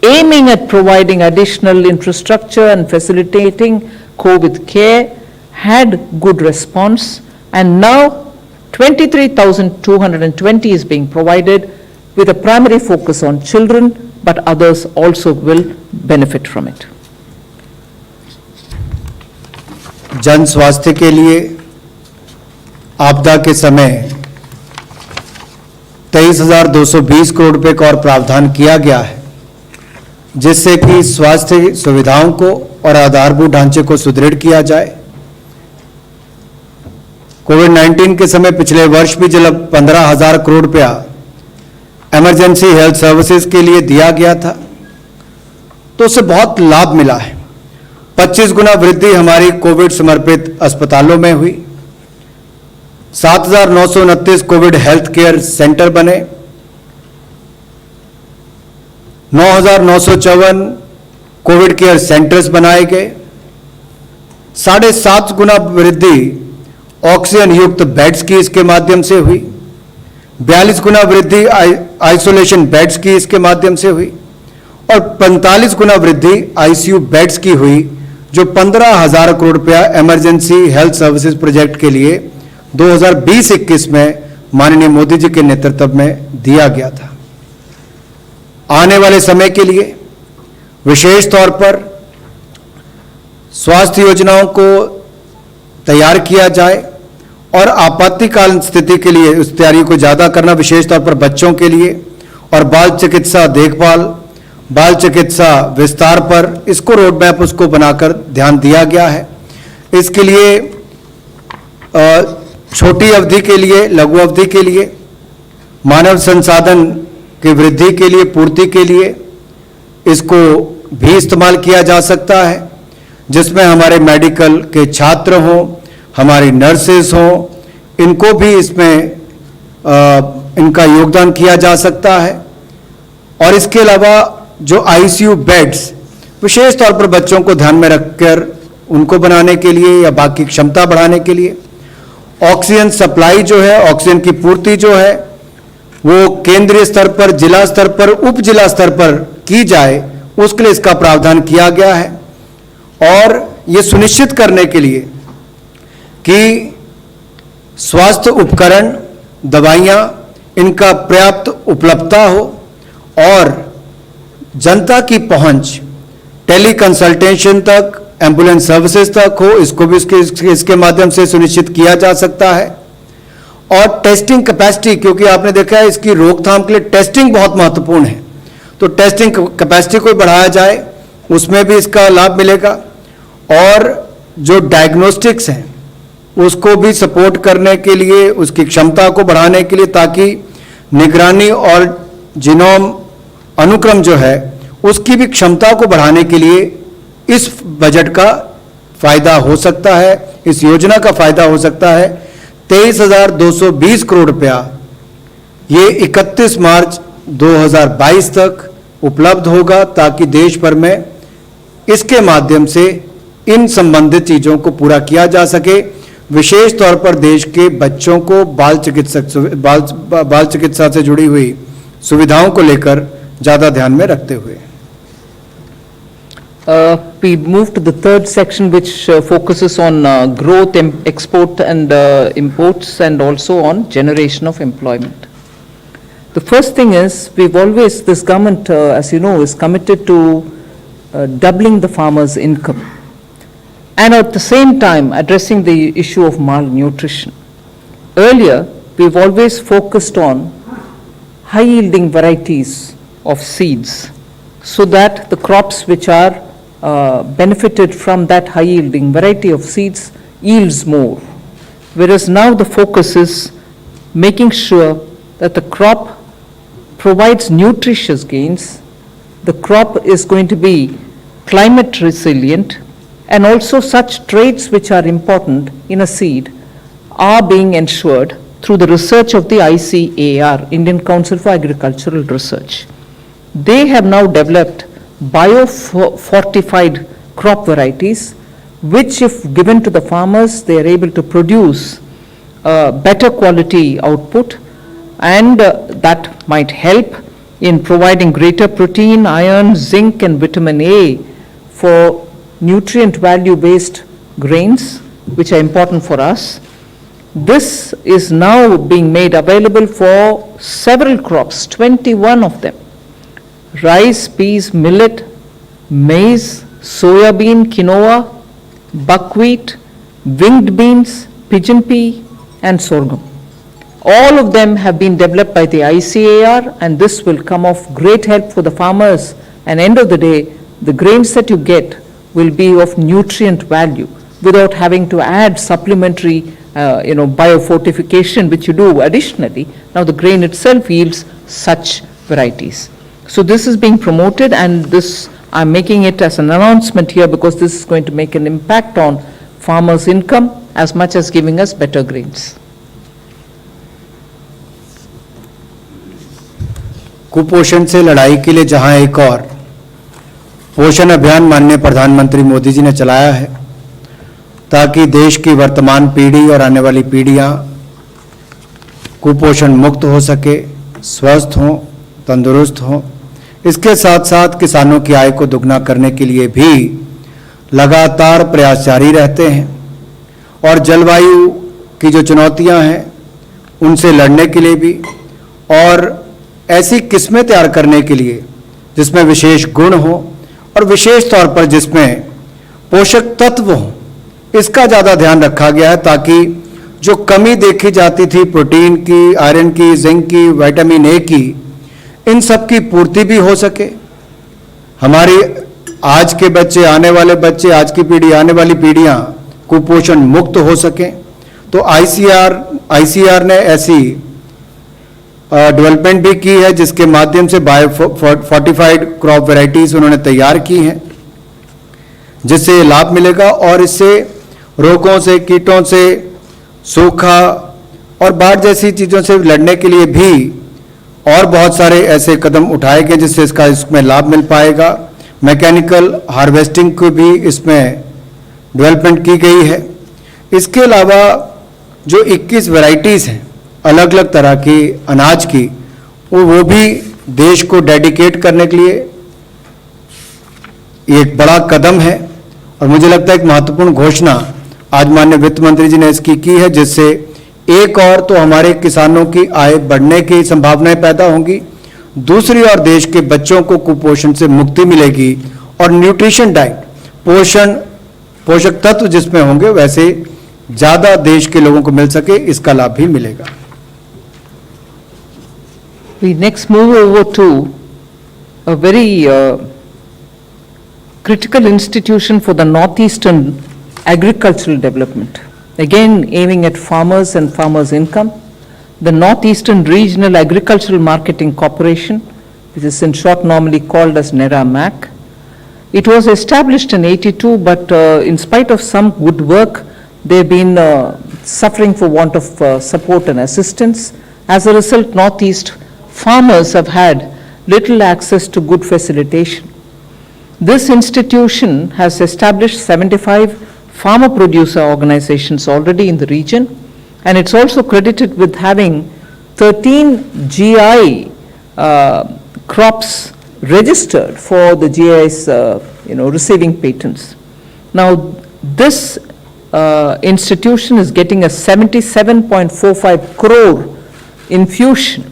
aiming at providing additional infrastructure and facilitating COVID care, had good response, and now 23,220 is being provided with a primary focus on children, but others also will benefit from it. जन स्वास्थ्य के लिए आपदा के समय 23,220 करोड़ रुपए का और प्रावधान किया गया है, जिससे कि स्वास्थ्य सुविधाओं को और आधारभूत ढांचे को सुदृढ़ किया जाए। कोविड-19 के समय पिछले वर्ष भी जब 15,000 करोड़ रुपया इमरजेंसी हेल्थ सर्विसेज के लिए दिया गया था, तो उससे बहुत लाभ मिला है। 25 गुना वृद्धि हमारी कोविड समर्पित अस्पतालों में हुई, 7,929 कोविड हेल्थ केयर सेंटर बने, 9,954 कोविड केयर सेंटर्स बनाए गए, 7.5 गुना वृद्धि ऑक्सीजन युक्त बेड्स की इसके माध्यम से हुई, 42 गुना वृद्धि आइसोलेशन बेड्स की इसके माध्यम से हुई, और 45 गुना वृद्धि आईसीयू बेड्स की हुई, जो 15,000 करोड़ रुपया इमरजेंसी हेल्थ सर्विसेज प्रोजेक्ट के लिए 2020-21 में माननीय मोदी जी के नेतृत्व में दिया गया था। आने वाले समय के लिए विशेष तौर पर स्वास्थ्य योजनाओं को तैयार किया जाए और आपातकालीन स्थिति के लिए उस तैयारी को ज़्यादा करना, विशेष तौर पर बच्चों के लिए, और बाल चिकित्सा देखभाल, बाल चिकित्सा विस्तार पर इसको रोड मैप उसको बनाकर ध्यान दिया गया है। इसके लिए छोटी अवधि के लिए, लघु अवधि के लिए, मानव संसाधन की वृद्धि के लिए, पूर्ति के लिए इसको भी इस्तेमाल किया जा सकता है, जिसमें हमारे मेडिकल के छात्र हों, हमारी नर्सेस हों, इनको भी इसमें इनका योगदान किया जा सकता है। और इसके अलावा जो आईसीयू बेड्स विशेष तौर पर बच्चों को ध्यान में रखकर उनको बनाने के लिए या बाकी क्षमता बढ़ाने के लिए, ऑक्सीजन सप्लाई जो है, ऑक्सीजन की पूर्ति जो है, वो केंद्रीय स्तर पर, जिला स्तर पर, उप जिला स्तर पर की जाए, उसके लिए इसका प्रावधान किया गया है। और ये सुनिश्चित करने के लिए कि स्वास्थ्य उपकरण, दवाइयाँ, इनका पर्याप्त उपलब्धता हो और जनता की पहुंच टेली कंसल्टेशन तक, एम्बुलेंस सर्विसेज तक हो, इसको भी इसके माध्यम से सुनिश्चित किया जा सकता है। और टेस्टिंग कैपेसिटी, क्योंकि आपने देखा है इसकी रोकथाम के लिए टेस्टिंग बहुत महत्वपूर्ण है, तो टेस्टिंग कैपेसिटी को बढ़ाया जाए, उसमें भी इसका लाभ मिलेगा। और जो डायग्नोस्टिक्स हैं उसको भी सपोर्ट करने के लिए, उसकी क्षमता को बढ़ाने के लिए, ताकि निगरानी और जीनोम अनुक्रम जो है उसकी भी क्षमता को बढ़ाने के लिए इस बजट का फायदा हो सकता है, इस योजना का फायदा हो सकता है। 23,220 करोड़ रुपया ये 31 मार्च 2022 तक उपलब्ध होगा, ताकि देश भर में इसके माध्यम से इन संबंधित चीजों को पूरा किया जा सके, विशेष तौर पर देश के बच्चों को बाल चिकित्सा से जुड़ी हुई सुविधाओं को लेकर ज्यादा ध्यान में रखते हुए। We move to the third section, which focuses on growth, export and imports, and also on generation of employment. The first thing is, this government, as you know, is committed to doubling the farmers' income, and at the same time addressing the issue of malnutrition. Earlier, we've always focused on high-yielding varieties of seeds, so that the crops which are benefited from that high-yielding variety of seeds yields more. Whereas now the focus is making sure that the crop provides nutritious gains, the crop is going to be climate resilient, and also such traits which are important in a seed are being ensured through the research of the ICAR, Indian Council for Agricultural Research. They have now developed bio-fortified crop varieties, which if given to the farmers, they are able to produce better quality output, and that might help in providing greater protein, iron, zinc and vitamin A for nutrient value based grains, which are important for us. This is now being made available for several crops, 21 of them: rice, peas, millet, maize, soya bean, quinoa, buckwheat, winged beans, pigeon pea, and sorghum. All of them have been developed by the ICAR, and this will come of great help for the farmers. And end of the day, the grains that you get will be of nutrient value without having to add supplementary biofortification, which you do additionally. Now the grain itself yields such varieties. So this is being promoted, and this, I'm making it as an announcement here because this is going to make an impact on farmers' income as much as giving us better grains. कुपोषण से लड़ाई के लिए जहां एक और पोषण अभियान माननीय प्रधानमंत्री मोदी जी ने चलाया है, ताकि देश की वर्तमान पीढ़ी और आने वाली पीढ़ियां कुपोषण मुक्त हो सके, स्वस्थ हों, तंदुरुस्त हों, इसके साथ साथ किसानों की आय को दुगना करने के लिए भी लगातार प्रयास जारी रहते हैं। और जलवायु की जो चुनौतियां हैं उनसे लड़ने के लिए भी, और ऐसी किस्में तैयार करने के लिए जिसमें विशेष गुण हो और विशेष तौर पर जिसमें पोषक तत्व हो, इसका ज़्यादा ध्यान रखा गया है, ताकि जो कमी देखी जाती थी प्रोटीन की, आयरन की, जिंक की, विटामिन ए की, इन सब की पूर्ति भी हो सके। हमारी आज के बच्चे, आने वाले बच्चे, आज की पीढ़ी, आने वाली पीढ़ियां कुपोषण मुक्त हो सकें। तो आईसीआर ने ऐसी डेवलपमेंट भी की है, जिसके माध्यम से बायोफोर्टिफाइड क्रॉप वैरायटीज उन्होंने तैयार की हैं, जिससे लाभ मिलेगा। और इससे रोगों से, कीटों से, सूखा और बाढ़ जैसी चीज़ों से लड़ने के लिए भी और बहुत सारे ऐसे कदम उठाए गए जिससे इसमें लाभ मिल पाएगा। मैकेनिकल हार्वेस्टिंग को भी इसमें डेवलपमेंट की गई है। इसके अलावा जो 21 वैरायटीज़ हैं अलग अलग तरह की अनाज की, वो भी देश को डेडिकेट करने के लिए एक बड़ा कदम है। और मुझे लगता है एक महत्वपूर्ण घोषणा आज माननीय वित्त मंत्री जी ने इसकी की है, जिससे एक और तो हमारे किसानों की आय बढ़ने की संभावनाएं पैदा होंगी, दूसरी ओर देश के बच्चों को कुपोषण से मुक्ति मिलेगी और न्यूट्रिशन डाइट, पोषक तत्व जिसमें होंगे वैसे ज्यादा देश के लोगों को मिल सके, इसका लाभ भी मिलेगा। We next move over to a very critical institution for the northeastern agricultural development. Again, aiming at farmers and farmers' income, the Northeastern Regional Agricultural Marketing Corporation, which is in short normally called as NERA-MAC. It was established in '82, but in spite of some good work, they've been suffering for want of support and assistance. As a result, Northeast farmers have had little access to good facilitation. This institution has established 75 farmer producer organizations already in the region, and it's also credited with having 13 GI crops registered for the GIs, receiving patents. Now, this institution is getting a 77.45 crore infusion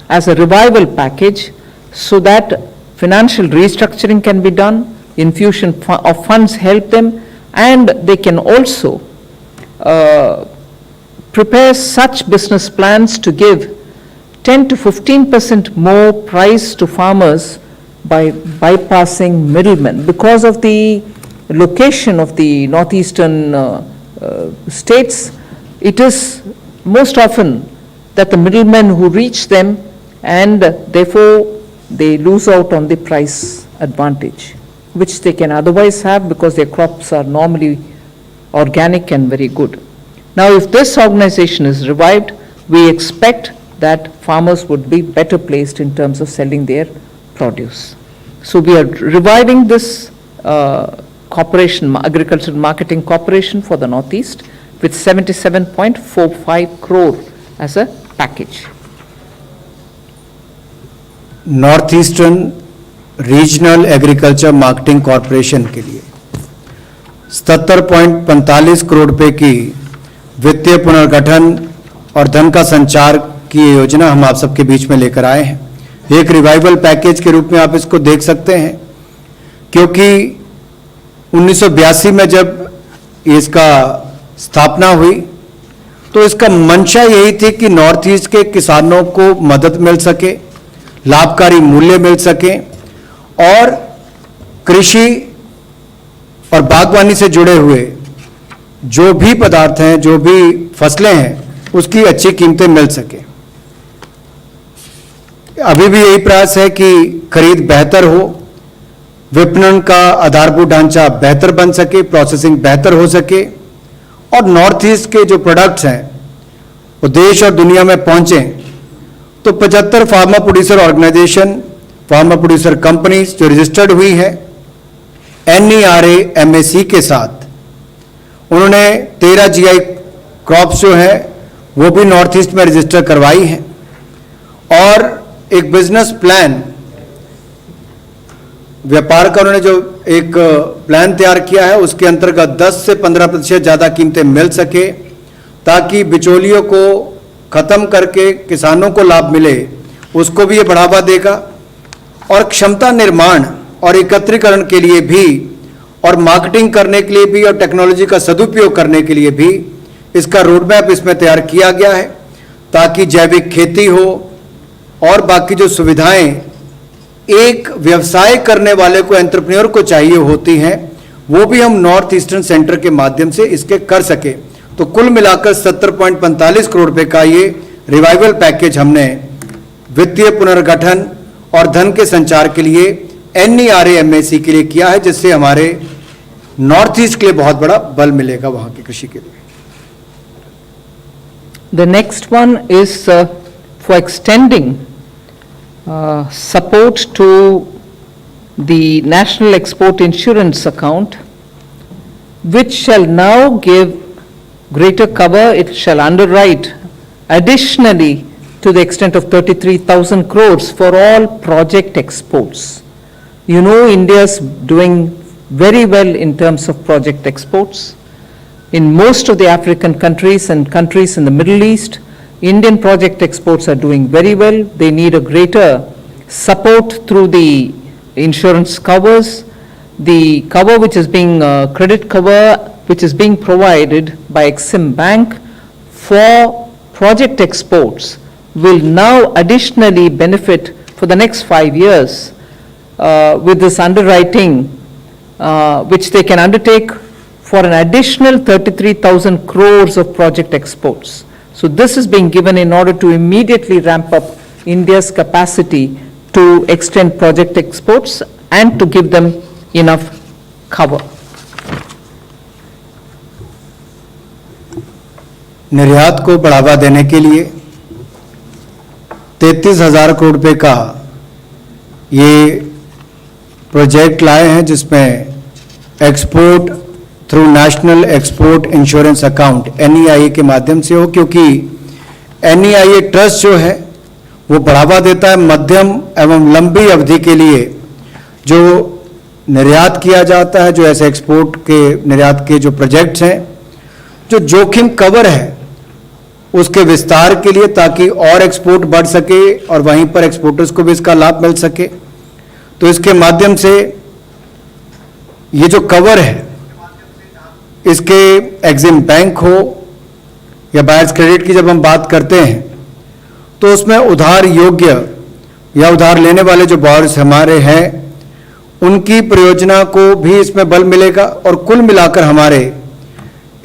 as a revival package so that financial restructuring can be done, infusion of funds help them, and they can also prepare such business plans to give 10 to 15% more price to farmers by bypassing middlemen. Because of the location of the northeastern states, it is most often that the middlemen who reach them, and therefore they lose out on the price advantage, which they can otherwise have because their crops are normally organic and very good. Now, if this organization is revived, we expect that farmers would be better placed in terms of selling their produce. So we are reviving this corporation, Agricultural Marketing Corporation for the Northeast with 77.45 crore as a package. North eastern regional agriculture marketing corporation के लिए 77.45 करोड़ रुपए की वित्तीय पुनर्गठन और धन का संचार की योजना हम आप सबके बीच में लेकर आए हैं। एक रिवाइवल पैकेज के रूप में आप इसको देख सकते हैं, क्योंकि 1982 में जब इसका स्थापना हुई तो इसका मंशा यही थी कि नॉर्थ ईस्ट के किसानों को मदद मिल सके, लाभकारी मूल्य मिल सके और कृषि और बागवानी से जुड़े हुए जो भी पदार्थ हैं, जो भी फसलें हैं, उसकी अच्छी कीमतें मिल सके। अभी भी यही प्रयास है कि खरीद बेहतर हो, विपणन का आधारभूत ढांचा बेहतर बन सके, प्रोसेसिंग बेहतर हो सके और नॉर्थ ईस्ट के जो प्रोडक्ट्स हैं वो देश और दुनिया में पहुंचें। तो 75 farmer producer organisation, farmer producer companies जो रजिस्टर्ड हुई है NERA MAC के साथ, उन्होंने 13 GI क्रॉप्स जो है वो भी नॉर्थ ईस्ट में रजिस्टर करवाई है और एक बिजनेस प्लान, व्यापार का उन्होंने जो एक प्लान तैयार किया है उसके अंतर्गत 10 से 15% ज़्यादा कीमतें मिल सके, ताकि बिचौलियों को खत्म करके किसानों को लाभ मिले, उसको भी ये बढ़ावा देगा और क्षमता निर्माण और एकत्रीकरण के लिए भी और मार्केटिंग करने के लिए भी और टेक्नोलॉजी का सदुपयोग करने के लिए भी इसका रोड मैप इसमें तैयार किया गया है, ताकि जैविक खेती हो और बाकी जो सुविधाएं एक व्यवसाय करने वाले को, एंटरप्रेन्योर को चाहिए होती हैं, वो भी हम नॉर्थ ईस्टर्न सेंटर के माध्यम से इसके कर सके। तो कुल मिलाकर 70.45 करोड़ रुपए का ये रिवाइवल पैकेज हमने वित्तीय पुनर्गठन और धन के संचार के लिए NERA MAC के लिए किया है, जिससे हमारे नॉर्थ ईस्ट के लिए बहुत बड़ा बल मिलेगा वहां की कृषि के लिए। The next one is for extending support to the National Export Insurance Account, which shall now give greater cover. It shall underwrite additionally to the extent of 33,000 crores for all project exports. You know, India is doing very well in terms of project exports. In most of the African countries and countries in the Middle East, Indian project exports are doing very well. They need a greater support through the insurance covers. The cover which is being, credit cover which is being provided by Exim Bank for project exports will now additionally benefit for the next 5 years with this underwriting which they can undertake for an additional 33,000 crores of project exports. So this is being given in order to immediately ramp up India's capacity to extend project exports and to give them enough cover. निर्यात को बढ़ावा देने के लिए 33,000 करोड़ रुपए का ये project लाए हैं, जिसमें export through national export insurance account NEIA के माध्यम से हो, क्योंकि NEIA ट्रस्ट जो है वो बढ़ावा देता है मध्यम एवं लंबी अवधि के लिए जो निर्यात किया जाता है, जो ऐसे एक्सपोर्ट के निर्यात के जो प्रोजेक्ट्स हैं, जो जोखिम कवर है उसके विस्तार के लिए, ताकि और एक्सपोर्ट बढ़ सके और वहीं पर एक्सपोर्टर्स को भी इसका लाभ मिल सके। तो इसके माध्यम से ये जो कवर है, इसके एक्सिम बैंक हो या बायर्स क्रेडिट की जब हम बात करते हैं तो उसमें उधार योग्य या उधार लेने वाले जो बॉयर्स हमारे हैं उनकी परियोजना को भी इसमें बल मिलेगा। और कुल मिलाकर हमारे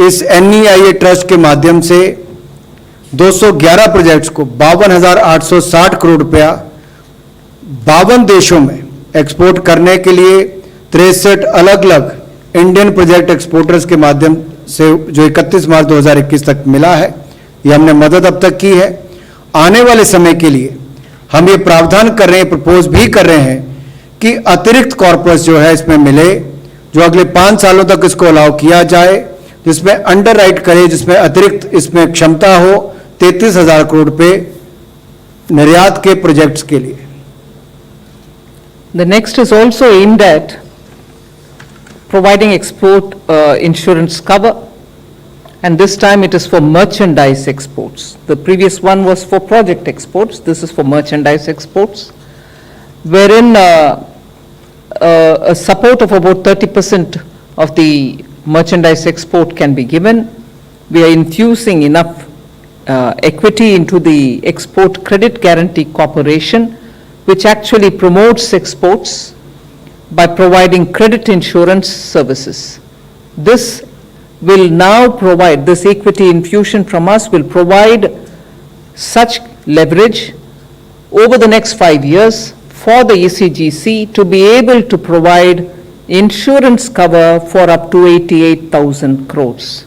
इस NEIA ट्रस्ट के माध्यम से 211 प्रोजेक्ट्स को 52,860 करोड़ रुपया 52 देशों में एक्सपोर्ट करने के लिए 63 अलग अलग इंडियन प्रोजेक्ट एक्सपोर्टर्स के माध्यम से जो 31 मार्च 2021 तक मिला है, ये हमने मदद अब तक की है। आने वाले समय के लिए हम ये प्रावधान कर रहे हैं, प्रपोज भी कर रहे हैं कि अतिरिक्त कॉर्पस जो है इसमें मिले, जो अगले 5 सालों तक इसको अलाउ किया जाए, जिसमें अंडर राइट करे, जिसमें अतिरिक्त इसमें क्षमता हो 33,000 करोड़ रुपए निर्यात के प्रोजेक्ट्स के लिए। The next is also aimed at providing export insurance cover, and this time it is for merchandise exports. The previous one was for project exports. This is for merchandise exports, wherein a support of about 30% of the merchandise export can be given. We are infusing enough equity into the Export Credit Guarantee Corporation, which actually promotes exports by providing credit insurance services. This will now provide, this equity infusion from us will provide such leverage over the next 5 years for the ECGC to be able to provide insurance cover for up to 88,000 crores.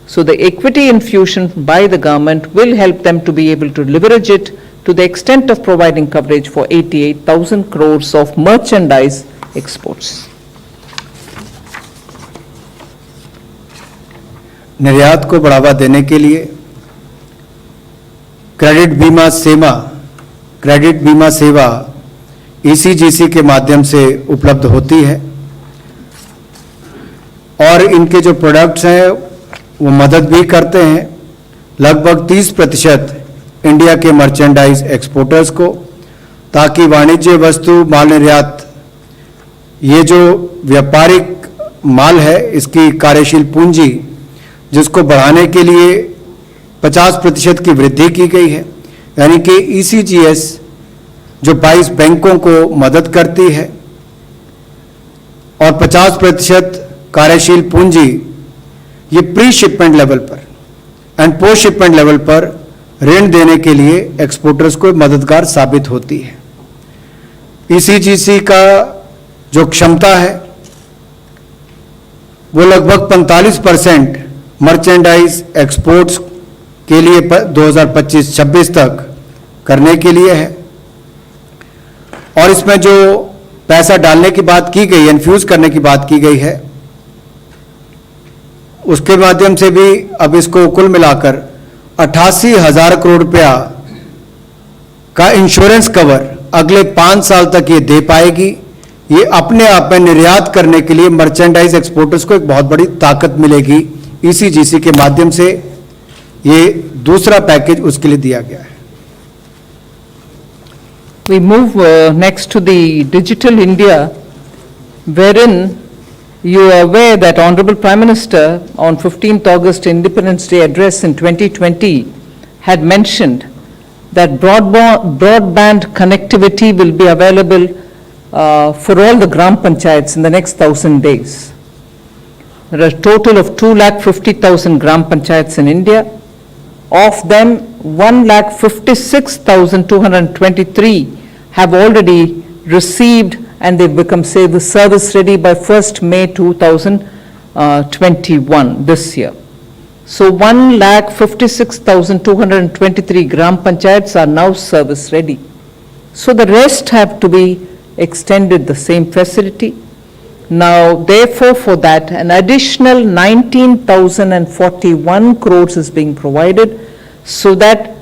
So the equity infusion by the government will help them to be able to leverage it to the extent of providing coverage for 88,000 crores of merchandise exports. निर्यात को बढ़ावा देने के लिए credit बीमा सेवा ECGC के माध्यम से उपलब्ध होती है, और इनके जो प्रोडक्ट्स हैं वो मदद भी करते हैं लगभग 30% इंडिया के मर्चेंडाइज एक्सपोर्टर्स को, ताकि वाणिज्य वस्तु माल निर्यात ये जो व्यापारिक माल है इसकी कार्यशील पूंजी जिसको बढ़ाने के लिए 50% की वृद्धि की गई है, यानी कि ECGS जो 22 बैंकों को मदद करती है और 50% कार्यशील पूंजी ये प्री शिपमेंट लेवल पर एंड पोस्ट शिपमेंट लेवल पर ऋण देने के लिए एक्सपोर्टर्स को मददगार साबित होती है। ECGC का जो क्षमता है वो लगभग 45% मर्चेंडाइज एक्सपोर्ट्स के लिए 2025-26 तक करने के लिए है, और इसमें जो पैसा डालने की बात की गई, इन्फ्यूज करने की बात की गई है, उसके माध्यम से भी अब इसको कुल मिलाकर 88,000 करोड़ रुपया का इंश्योरेंस कवर अगले 5 साल तक ये दे पाएगी। ये अपने आप में निर्यात करने के लिए मर्चेंडाइज एक्सपोर्टर्स को एक बहुत बड़ी ताकत मिलेगी। ईसीजीसी के माध्यम से ये दूसरा पैकेज उसके लिए दिया गया है। We move next to the Digital India, wherein you are aware that Honorable Prime Minister on 15th August Independence Day address in 2020 had mentioned that broadband connectivity will be available for all the Gram Panchayats in the next 1,000 days. There are a total of 250,000 Gram Panchayats in India. Of them, 156,223 have already received and they've become, say, the service ready by 1st May 2021, this year. So 156,223 Gram Panchayats are now service ready. So the rest have to be extended the same facility. Now, therefore, for that, an additional 19,041 crores is being provided, so that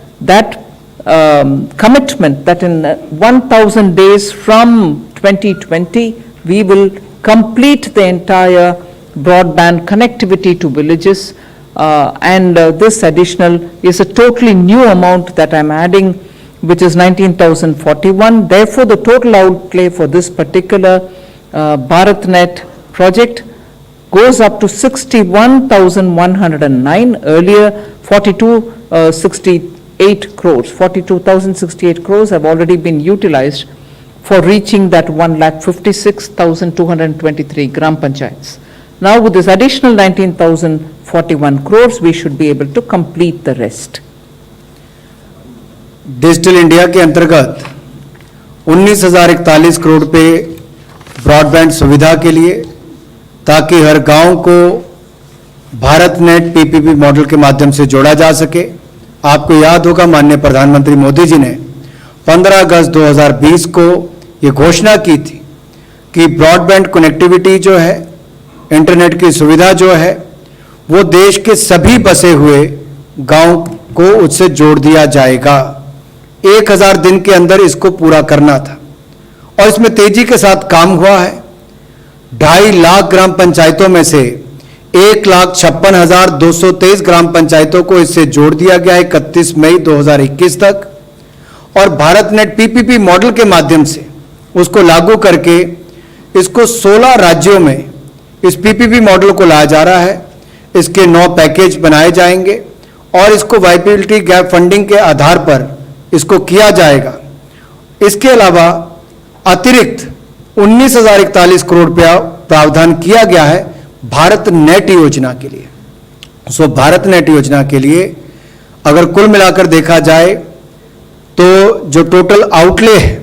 commitment that in 1,000 days from 2020, we will complete the entire broadband connectivity to villages, and this additional is a totally new amount that I'm adding, which is 19,041. Therefore, the total outlay for this particular BharatNet project goes up to 61,109. Earlier, 42,068 crores have already been utilized for reaching that 156,223 Gram Panchayats. Now, with this additional 19,041 crores, we should be able to complete the rest. Digital India के अंतर्गत 19,041 करोड़ पे broadband सुविधा के लिए, ताकि हर गांव को Bharat net PPP model के माध्यम से जोड़ा जा सके। आपको याद होगा माननीय प्रधानमंत्री मोदी जी ने 15 अगस्त 2020 को ये घोषणा की थी कि ब्रॉडबैंड कनेक्टिविटी जो है, इंटरनेट की सुविधा जो है, वो देश के सभी बसे हुए गांव को उससे जोड़ दिया जाएगा। 1000 दिन के अंदर इसको पूरा करना था और इसमें तेजी के साथ काम हुआ है। 2.5 लाख ग्राम पंचायतों में से 1,56,223 ग्राम पंचायतों को इससे जोड़ दिया गया है 31 मई 2021 तक, और भारत नेट पीपीपी मॉडल के माध्यम से उसको लागू करके इसको 16 राज्यों में इस पीपीपी मॉडल को लाया जा रहा है। इसके 9 पैकेज बनाए जाएंगे और इसको वाइबिलिटी गैप फंडिंग के आधार पर इसको किया जाएगा। इसके अलावा अतिरिक्त 19,041 करोड़ रुपया प्रावधान किया गया है भारत नेट योजना के लिए। सो भारत नेट योजना के लिए अगर कुल मिलाकर देखा जाए तो जो टोटल आउटले है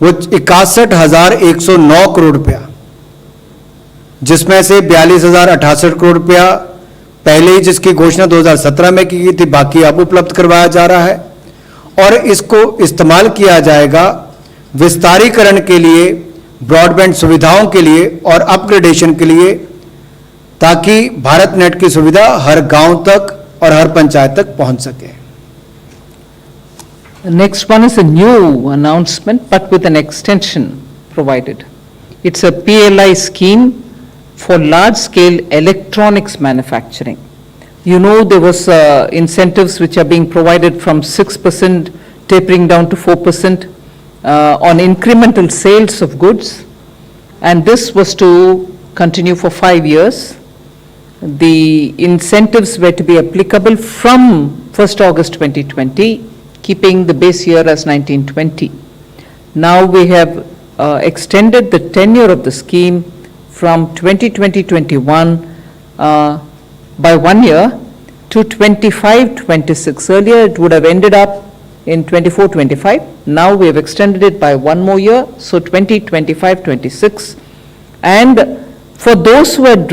वो 61,109 करोड़ रुपया, जिसमें से 42,068 करोड़ रुपया पहले ही जिसकी घोषणा 2017 में की गई थी, बाकी अब उपलब्ध करवाया जा रहा है। और इसको इस्तेमाल किया जाएगा विस्तारीकरण के लिए, ब्रॉडबैंड सुविधाओं के लिए और अपग्रेडेशन के लिए, ताकि भारत नेट की सुविधा हर गांव तक और हर पंचायत तक पहुंच सके। Next one is a new announcement, but with an extension provided. It's a PLI scheme for large-scale electronics manufacturing. You know, there was incentives which are being provided from 6% tapering down to 4% on incremental sales of goods, and this was to continue for 5 years. The incentives were to be applicable from 1st August 2020, keeping the base year as 1920. Now we have extended the tenure of the scheme from 2020-21 by 1 year to 25-26. Earlier it would have ended up in 24-25. Now we have extended it by 1 more year, so 2025-26. And for those who had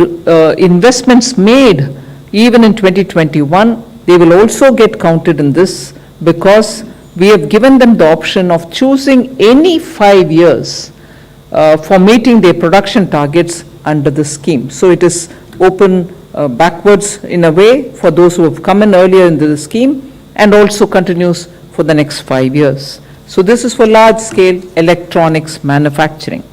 investments made even in 2021, they will also get counted in this, because we have given them the option of choosing any 5 years for meeting their production targets under the scheme. So it is open backwards in a way for those who have come in earlier into the scheme, and also continues for the next 5 years. So this is for large-scale electronics manufacturing.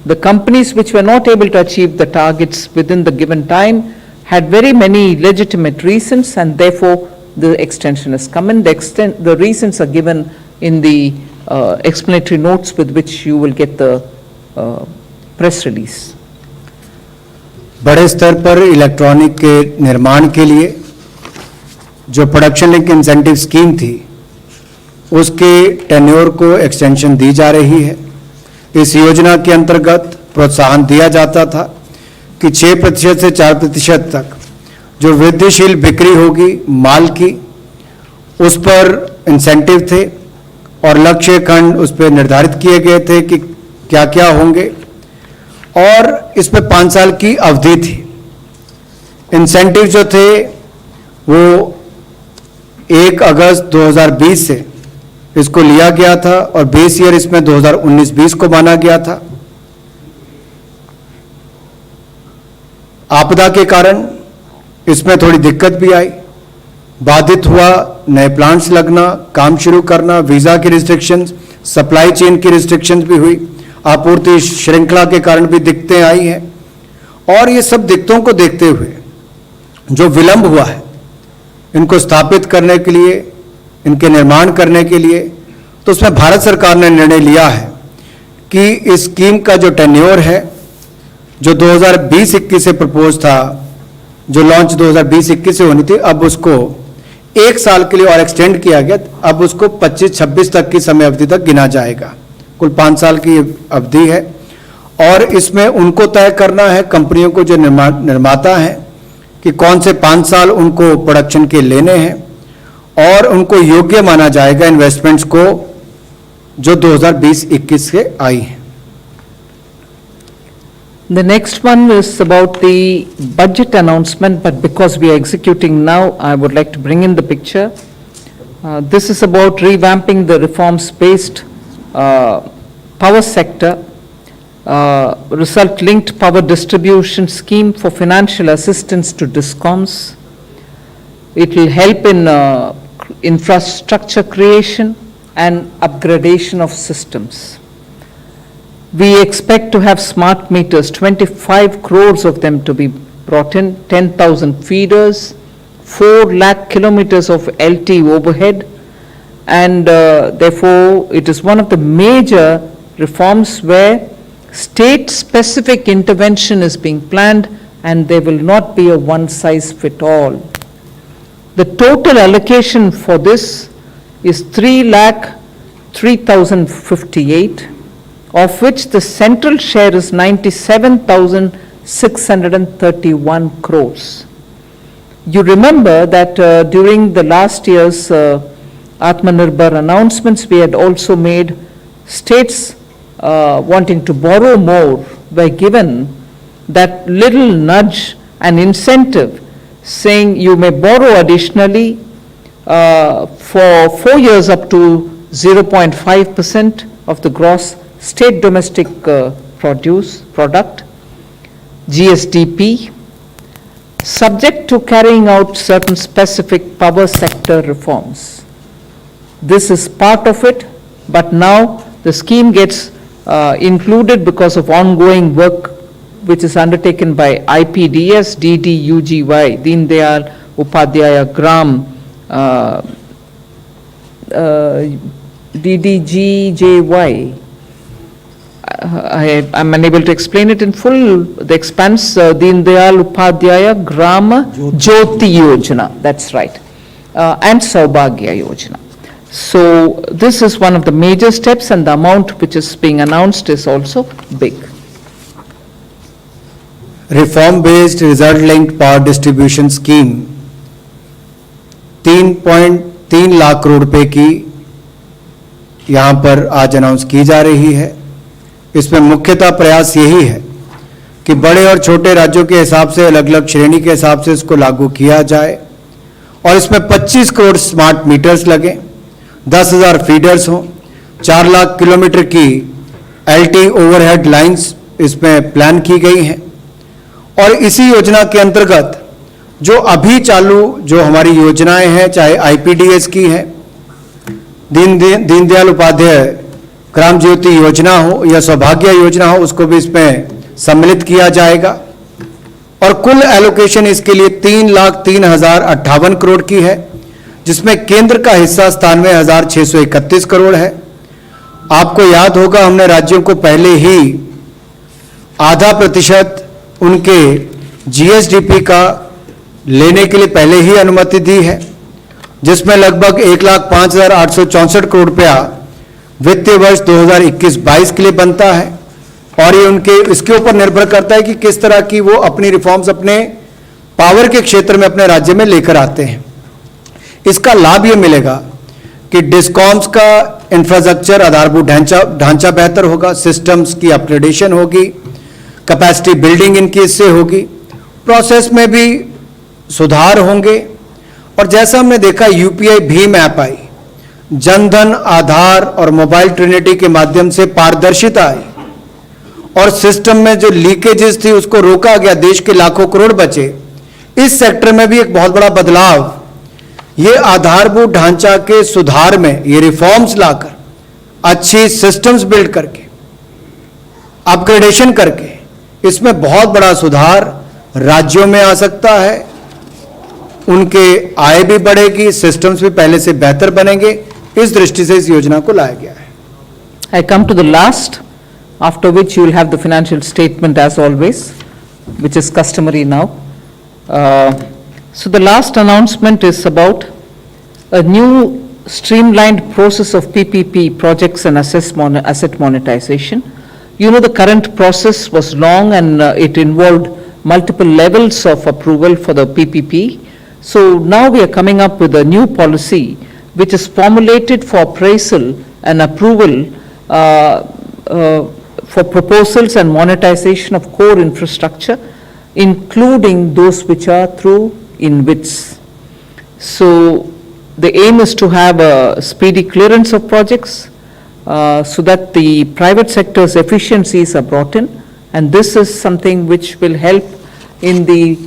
The companies which were not able to achieve the targets within the given time had very many legitimate reasons, and therefore the extension has come in. The reasons are given in the explanatory notes with which you will get the press release. बड़े स्तर पर electronic के निर्माण के लिए जो production link incentive scheme थी उसके टेन्योर को एक्सटेंशन दी जा रही है। इस योजना के अंतर्गत प्रोत्साहन दिया जाता था कि 6% से 4% तक जो वृद्धिशील बिक्री होगी माल की उस पर इंसेंटिव थे और लक्ष्य खंड उस पर निर्धारित किए गए थे कि क्या क्या होंगे और इसमें 5 साल की अवधि थी। इंसेंटिव जो थे वो 1 अगस्त 2020 से इसको लिया गया था और बेस ईयर इसमें 2019-20 को माना गया था। आपदा के कारण इसमें थोड़ी दिक्कत भी आई, बाधित हुआ, नए प्लांट्स लगना, काम शुरू करना, वीजा की रिस्ट्रिक्शंस, सप्लाई चेन की रिस्ट्रिक्शंस भी हुई, आपूर्ति श्रृंखला के कारण भी दिक्कतें आई हैं और ये सब दिक्कतों को देखते हुए जो विलंब हुआ है इनको स्थापित करने के लिए, इनके निर्माण करने के लिए, तो उसमें भारत सरकार ने निर्णय लिया है कि इस स्कीम का जो टेन्योर है जो 2020-21 से प्रपोज था, जो लॉन्च 2020-21 से होनी थी, अब उसको 1 साल के लिए और एक्सटेंड किया गया। अब उसको 25-26 तक की समय अवधि तक गिना जाएगा। कुल 5 साल की अवधि है और इसमें उनको तय करना है कंपनियों को जो निर्माता हैं कि कौन से 5 साल उनको प्रोडक्शन के लेने हैं और उनको योग्य माना जाएगा इन्वेस्टमेंट्स को जो 2020-21 से आई हैं। The next one is about the budget announcement, but because we are executing now, I would like to bring in the picture. This is about revamping the reforms-based power sector, result-linked power distribution scheme for financial assistance to DISCOMs. It will help in infrastructure creation and upgradation of systems. We expect to have smart meters, 25 crores of them to be brought in, 10,000 feeders, 4 lakh kilometers of LT overhead, and therefore it is one of the major reforms where state-specific intervention is being planned and there will not be a one-size-fit-all. The total allocation for this is 3,03,058, of which the central share is 97,631 crores. You remember that during the last year's Atmanirbhar announcements, we had also made states wanting to borrow more were given that little nudge and incentive saying you may borrow additionally for 4 years up to 0.5% of the gross state domestic product, GSDP, subject to carrying out certain specific power sector reforms. This is part of it, but now the scheme gets included because of ongoing work which is undertaken by IPDS, DDUGY, Deen Dayal Upadhyaya Gram, DDGJY. I'm unable to explain it in full. The expanse, Deen Dayal Upadhyaya Grama Jyoti Yojana, that's right, and Saubhagya Yojana. So this is one of the major steps, and the amount which is being announced is also big. Reform-based result-linked power distribution scheme 3.3 lakh crore रुपए की यहाँ पर आज announce की जा रही है। इसमें मुख्यतः प्रयास यही है कि बड़े और छोटे राज्यों के हिसाब से अलग अलग श्रेणी के हिसाब से इसको लागू किया जाए और इसमें 25 करोड़ स्मार्ट मीटर्स लगें, 10,000 फीडर्स हों, 4 लाख किलोमीटर की एलटी ओवरहेड लाइंस इसमें प्लान की गई हैं और इसी योजना के अंतर्गत जो अभी चालू जो हमारी योजनाएं हैं, चाहे आईपीडीएस की है, दीनदयाल उपाध्याय ग्राम ज्योति योजना हो या सौभाग्य योजना हो, उसको भी इसमें सम्मिलित किया जाएगा। और कुल एलोकेशन इसके लिए 3,03,058 करोड़ की है, जिसमें केंद्र का हिस्सा 97,631 करोड़ है। आपको याद होगा हमने राज्यों को पहले ही आधा प्रतिशत उनके जीएसडीपी का लेने के लिए पहले ही अनुमति दी है, जिसमें लगभग 1,05,864 करोड़ रुपया वित्तीय वर्ष 2021-22 के लिए बनता है। और ये इसके ऊपर निर्भर करता है कि किस तरह की वो अपनी रिफॉर्म्स अपने पावर के क्षेत्र में अपने राज्य में लेकर आते हैं। इसका लाभ ये मिलेगा कि डिस्कॉम्स का इंफ्रास्ट्रक्चर आधारभूत ढांचा बेहतर होगा, सिस्टम्स की अपग्रेडेशन होगी, कैपेसिटी बिल्डिंग इनकी इससे होगी, प्रोसेस में भी सुधार होंगे। और जैसा हमने देखा यूपीआई भीम ऐप आई, जनधन, आधार और मोबाइल ट्रिनिटी के माध्यम से पारदर्शिता आई और सिस्टम में जो लीकेजेस थी उसको रोका गया, देश के लाखों करोड़ बचे। इस सेक्टर में भी एक बहुत बड़ा बदलाव, ये आधारभूत ढांचा के सुधार में ये रिफॉर्म्स लाकर अच्छी सिस्टम्स बिल्ड करके अपग्रेडेशन करके इसमें बहुत बड़ा सुधार राज्यों में आ सकता है। उनके आय भी बढ़ेगी, सिस्टम्स भी पहले से बेहतर बनेंगे। इस दृष्टि से इस योजना को लाया गया है। I come to the last, after which you will have the financial statement as always, which is customary now. So the last announcement is about a new streamlined process of PPP projects and asset monetization. You know, the current process was long and it involved multiple levels of approval for the PPP. So now we are coming up with a new policy which is formulated for appraisal and approval for proposals and monetization of core infrastructure, including those which are through InvITs. So the aim is to have a speedy clearance of projects so that the private sector's efficiencies are brought in, and this is something which will help in the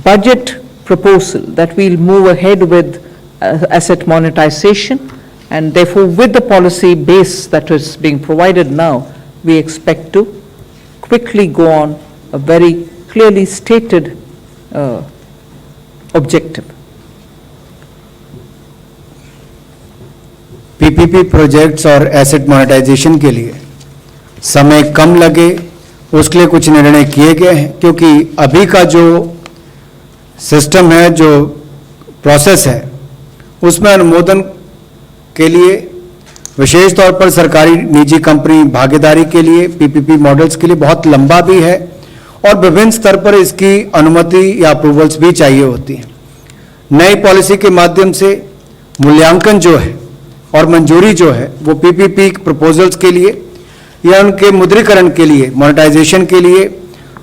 budget proposal that we'll move ahead with asset monetization, and therefore with the policy base that is being provided now, we expect to quickly go on a very clearly stated objective. PPP projects और asset monetization के लिए समय कम लगे उसके लिए कुछ निर्णय किए गए हैं, क्योंकि अभी का जो सिस्टम है, जो प्रोसेस है, उसमें अनुमोदन के लिए विशेष तौर पर सरकारी निजी कंपनी भागीदारी के लिए पीपीपी मॉडल्स के लिए बहुत लंबा भी है और विभिन्न स्तर पर इसकी अनुमति या अप्रूवल्स भी चाहिए होती हैं। नई पॉलिसी के माध्यम से मूल्यांकन जो है और मंजूरी जो है वो पीपीपी प्रपोजल्स के लिए या उनके मुद्रीकरण के लिए, मोनेटाइजेशन के लिए,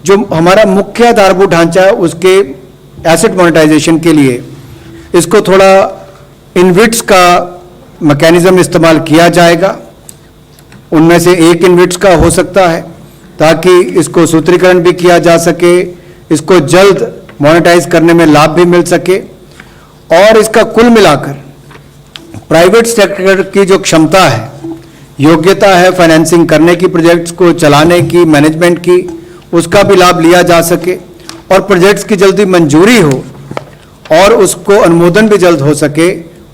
जो हमारा मुख्य आधारभूत ढांचा है उसके एसेट मोनेटाइजेशन के लिए इसको थोड़ा इनविट्स का मैकेनिज्म इस्तेमाल किया जाएगा। उनमें से एक इनविट्स का हो सकता है ताकि इसको सूत्रीकरण भी किया जा सके, इसको जल्द मोनेटाइज करने में लाभ भी मिल सके और इसका कुल मिलाकर प्राइवेट सेक्टर की जो क्षमता है, योग्यता है फाइनेंसिंग करने की, प्रोजेक्ट्स को चलाने की, मैनेजमेंट की, उसका भी लाभ लिया जा सके और प्रोजेक्ट्स की जल्दी मंजूरी हो और उसको अनुमोदन भी जल्द हो सके,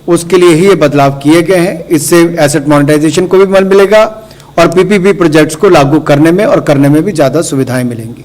उसके लिए ही ये बदलाव किए गए हैं। इससे एसेट मोनेटाइजेशन को भी बल मिलेगा और पीपीपी प्रोजेक्ट्स को लागू करने में और करने में भी ज़्यादा सुविधाएं मिलेंगी।